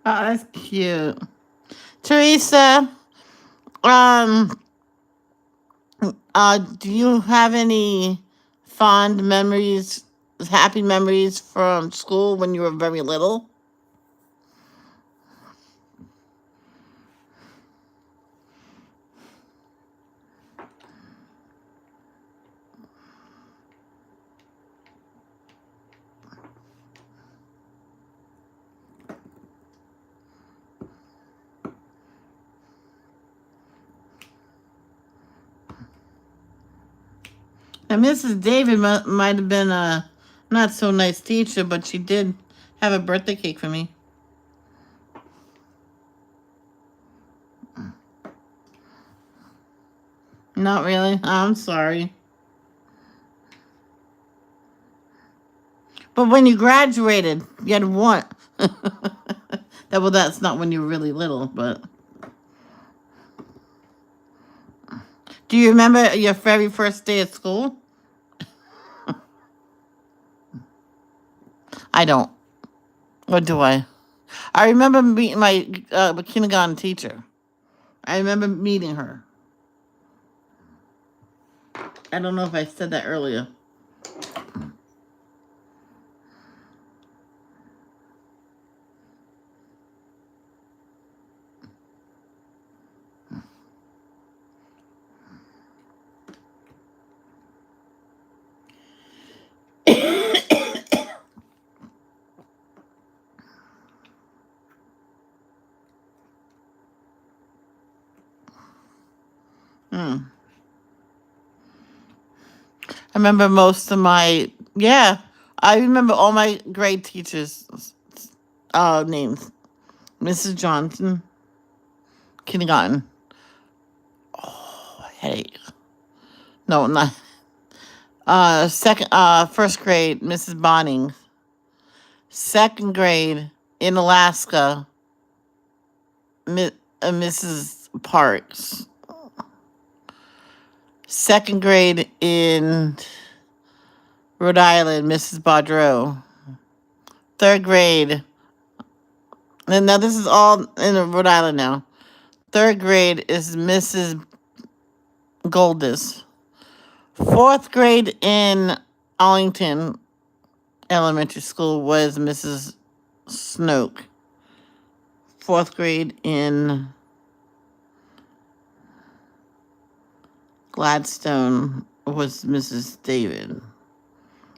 Oh, that's cute. Teresa, um, do you have any fond memories, happy memories from school when you were very little? And Mrs. David might have been a not so nice teacher, but she did have a birthday cake for me. Not really. Oh, I'm sorry. But when you graduated, you had one. That well, that's not when you were really little, but do you remember your very first day at school? I don't. Or do I? I remember meeting my kindergarten teacher. I remember meeting her. I don't know if I said that earlier. Hmm. I remember most of my, yeah, I remember all my grade teachers' names. Mrs. Johnson, kindergarten. Oh, headache. No, not first grade, Mrs. Bonning. Second grade in Alaska, Mrs. Parks. Second grade in Rhode Island, Mrs. Baudreau. Third grade, and now this is all in Rhode Island now. Third grade is Mrs. Goldis. Fourth grade in Arlington Elementary School was Mrs. Snoke. Fourth grade in Gladstone was Mrs. David.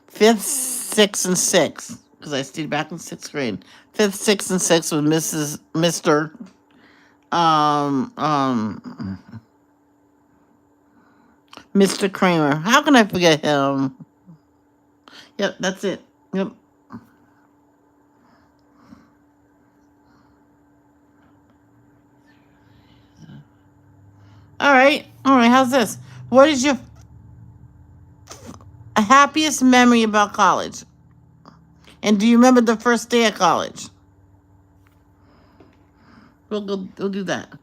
Fifth, sixth, and sixth, because I stayed back in sixth grade. Fifth, sixth, and sixth was Mr. Mr. Kramer. How can I forget him? Yep, that's it. Yep. All right. All right. How's this? What is your happiest memory about college? And do you remember the first day of college? We'll do that.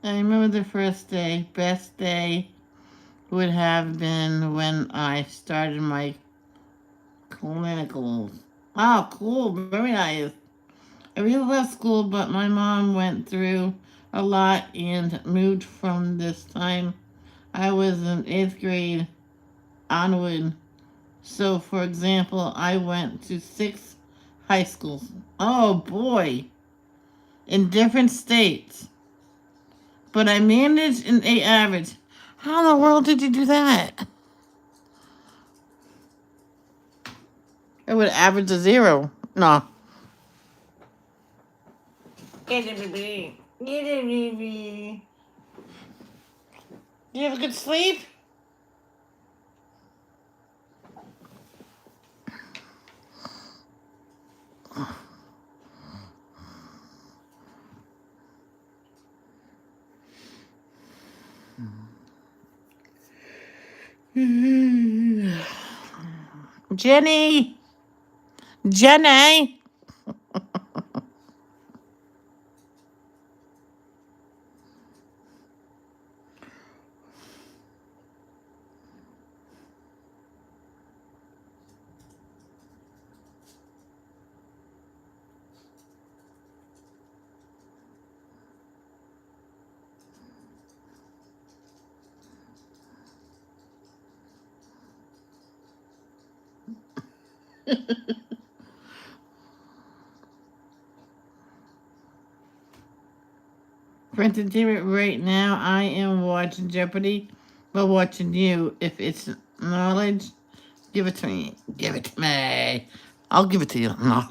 I remember the first day. Best day would have been when I started my clinicals. Oh, cool. Very nice. I really love school, but my mom went through a lot and moved from this time. I was in eighth grade onward. So, for example, I went to 6 high schools. Oh boy, in different states. But I managed an 8 average. How in the world did you do that? It would average a 0. No. Get it, baby. Get it, baby. Do you have a good sleep? Jenny! Jenny! For entertainment right now, I am watching Jeopardy, but watching you. If it's knowledge, give it to me. Give it to me. I'll give it to you. No.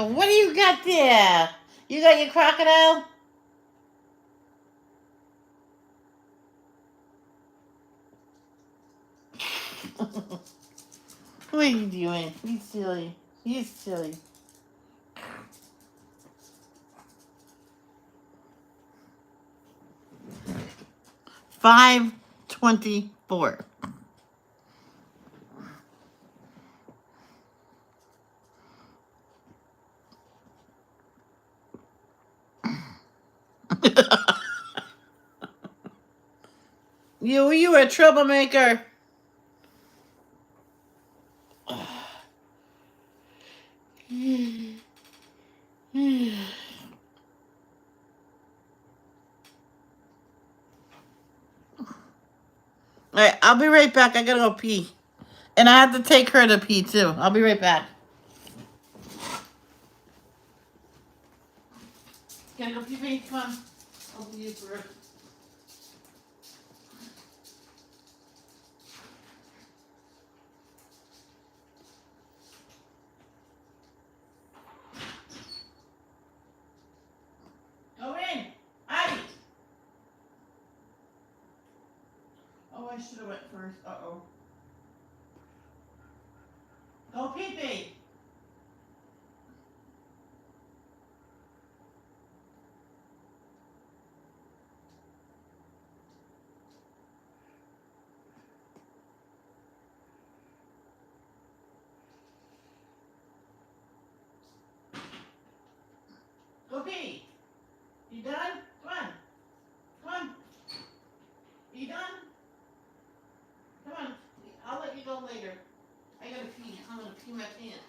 What do you got there? You got your crocodile? What are you doing? You silly. You silly. 5:24. You were a troublemaker. Alright, I'll be right back. I gotta go pee. And I have to take her to pee too. I'll be right back. Gotta go pee, pee. Come on. I'll be you first. Go in. Ivy. Oh, I should have went first. Uh-oh. Go pee, pee. Go pee. You done? Come on. Come on. You done? Come on. I'll let you go later. I gotta pee. I'm gonna pee my pants.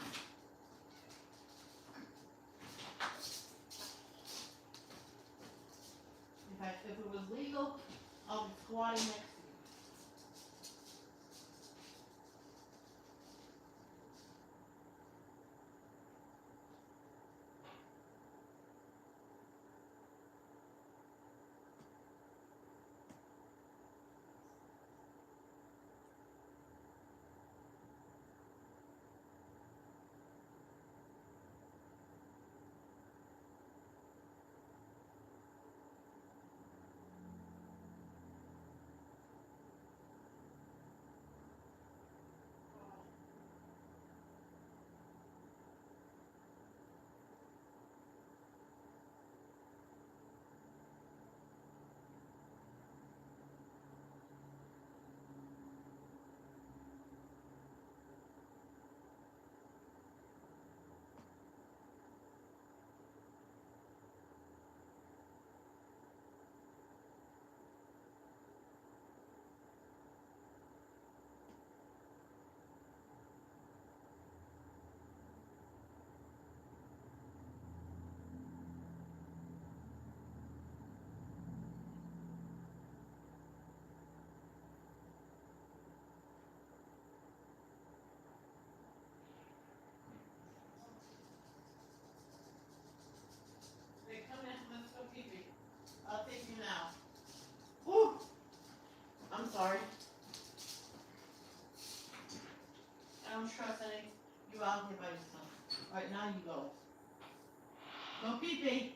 If it was legal, I'll be squatting next to you. Hey, come in. Let's go pee pee. I'll take you now. Whew. I'm sorry. I don't trust any. You out here by yourself. Alright, now you go. Go pee pee.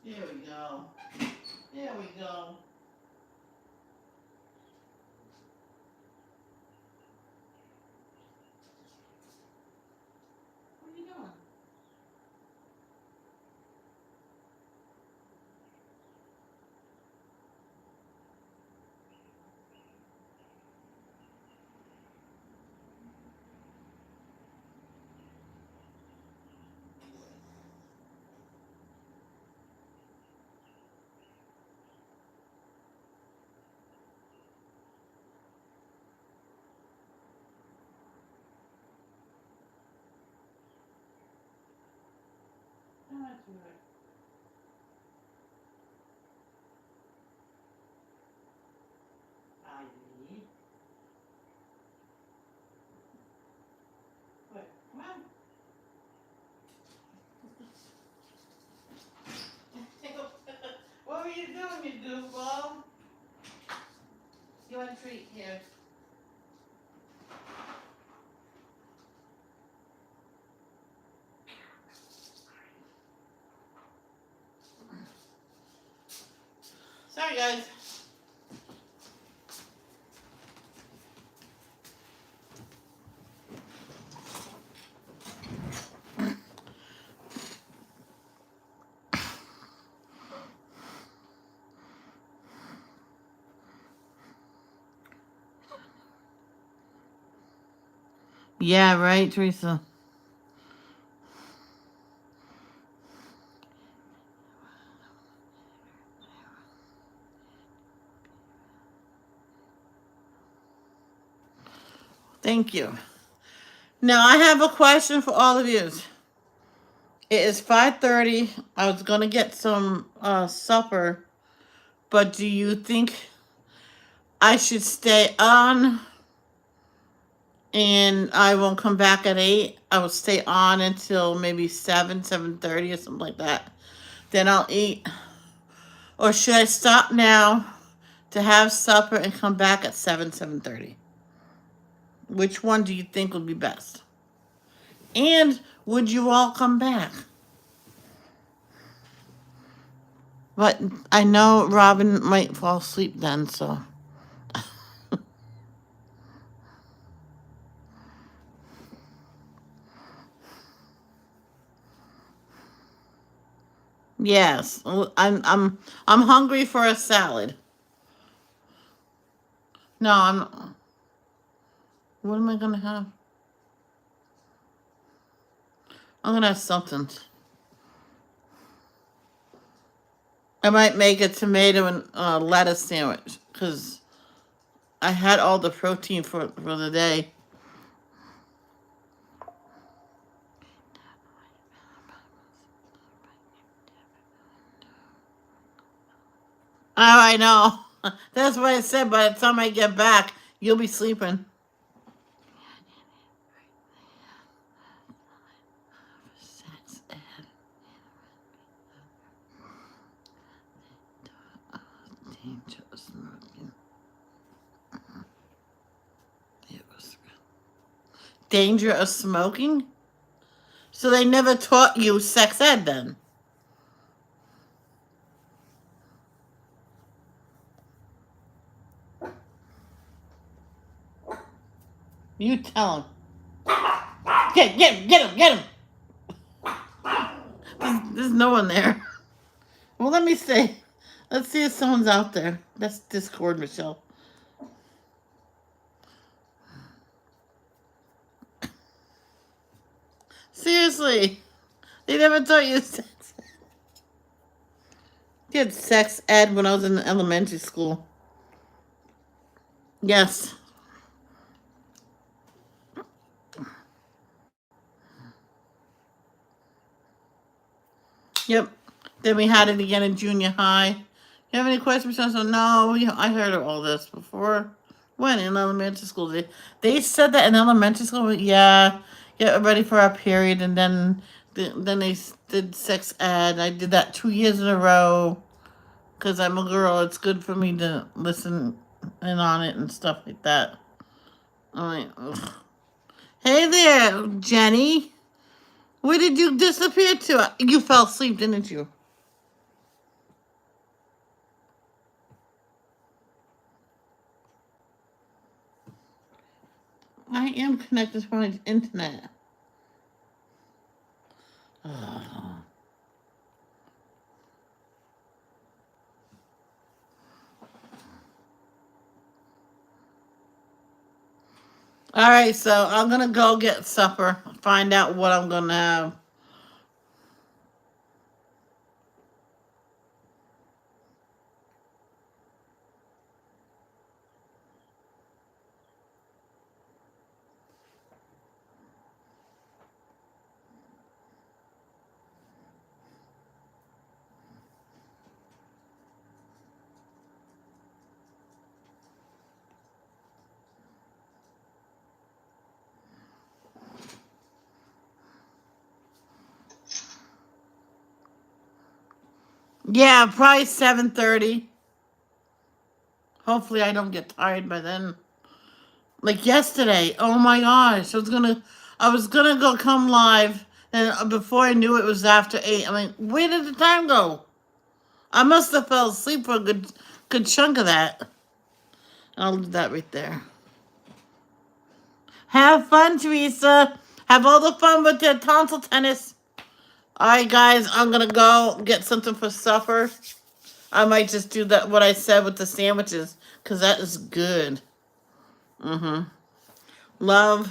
There we go. There we go. What are you doing? Come on. What were you doing, you goofball? You want a treat here? Sorry, guys. Yeah, right, Teresa. Thank you. Now I have a question for all of you. It is 5:30. I was gonna get some supper, but do you think I should stay on and I won't come back at 8? I will stay on until maybe 7:30 or something like that. Then I'll eat. Or should I stop now to have supper and come back at 7:30? Which one do you think would be best? And would you all come back? But I know Robin might fall asleep then, so. Yes, I'm hungry for a salad. No, I'm. What am I gonna have? I'm gonna have something. I might make a tomato and lettuce sandwich because I had all the protein for the day. Oh, I know. That's what I said. By the time I get back, you'll be sleeping. Sex ed. Danger of smoking. It was danger of smoking. So they never taught you sex ed then. You tell him. Get him, get him, get him. There's no one there. Well, let me see. Let's see if someone's out there. That's Discord, Michelle. Seriously, they never taught you sex. You had sex ed when I was in elementary school. Yes. Yep. Then we had it again in junior high. You have any questions? I said, no, I heard of all this before. When in elementary school, they said that in elementary school. Yeah, get ready for our period, and then they did sex ed. I did that 2 years in a row because I'm a girl. It's good for me to listen in on it and stuff like that. I'm like, ugh. Hey there, Jenny. Where did you disappear to? You fell asleep, didn't you? I am connected to my internet. Ugh. All right, so I'm gonna go get supper. Find out what I'm gonna have. Yeah, probably 7:30. Hopefully I don't get tired by then. Like yesterday, oh my gosh, I was gonna go come live, and before I knew it was after 8. I mean, where did the time go? I must have fell asleep for a good chunk of that. I'll leave that right there. Have fun, Teresa. Have all the fun with your tonsil tennis. All right, guys, I'm gonna go get something for supper. I might just do that what I said with the sandwiches, cause that is good. Mm-hmm. Love.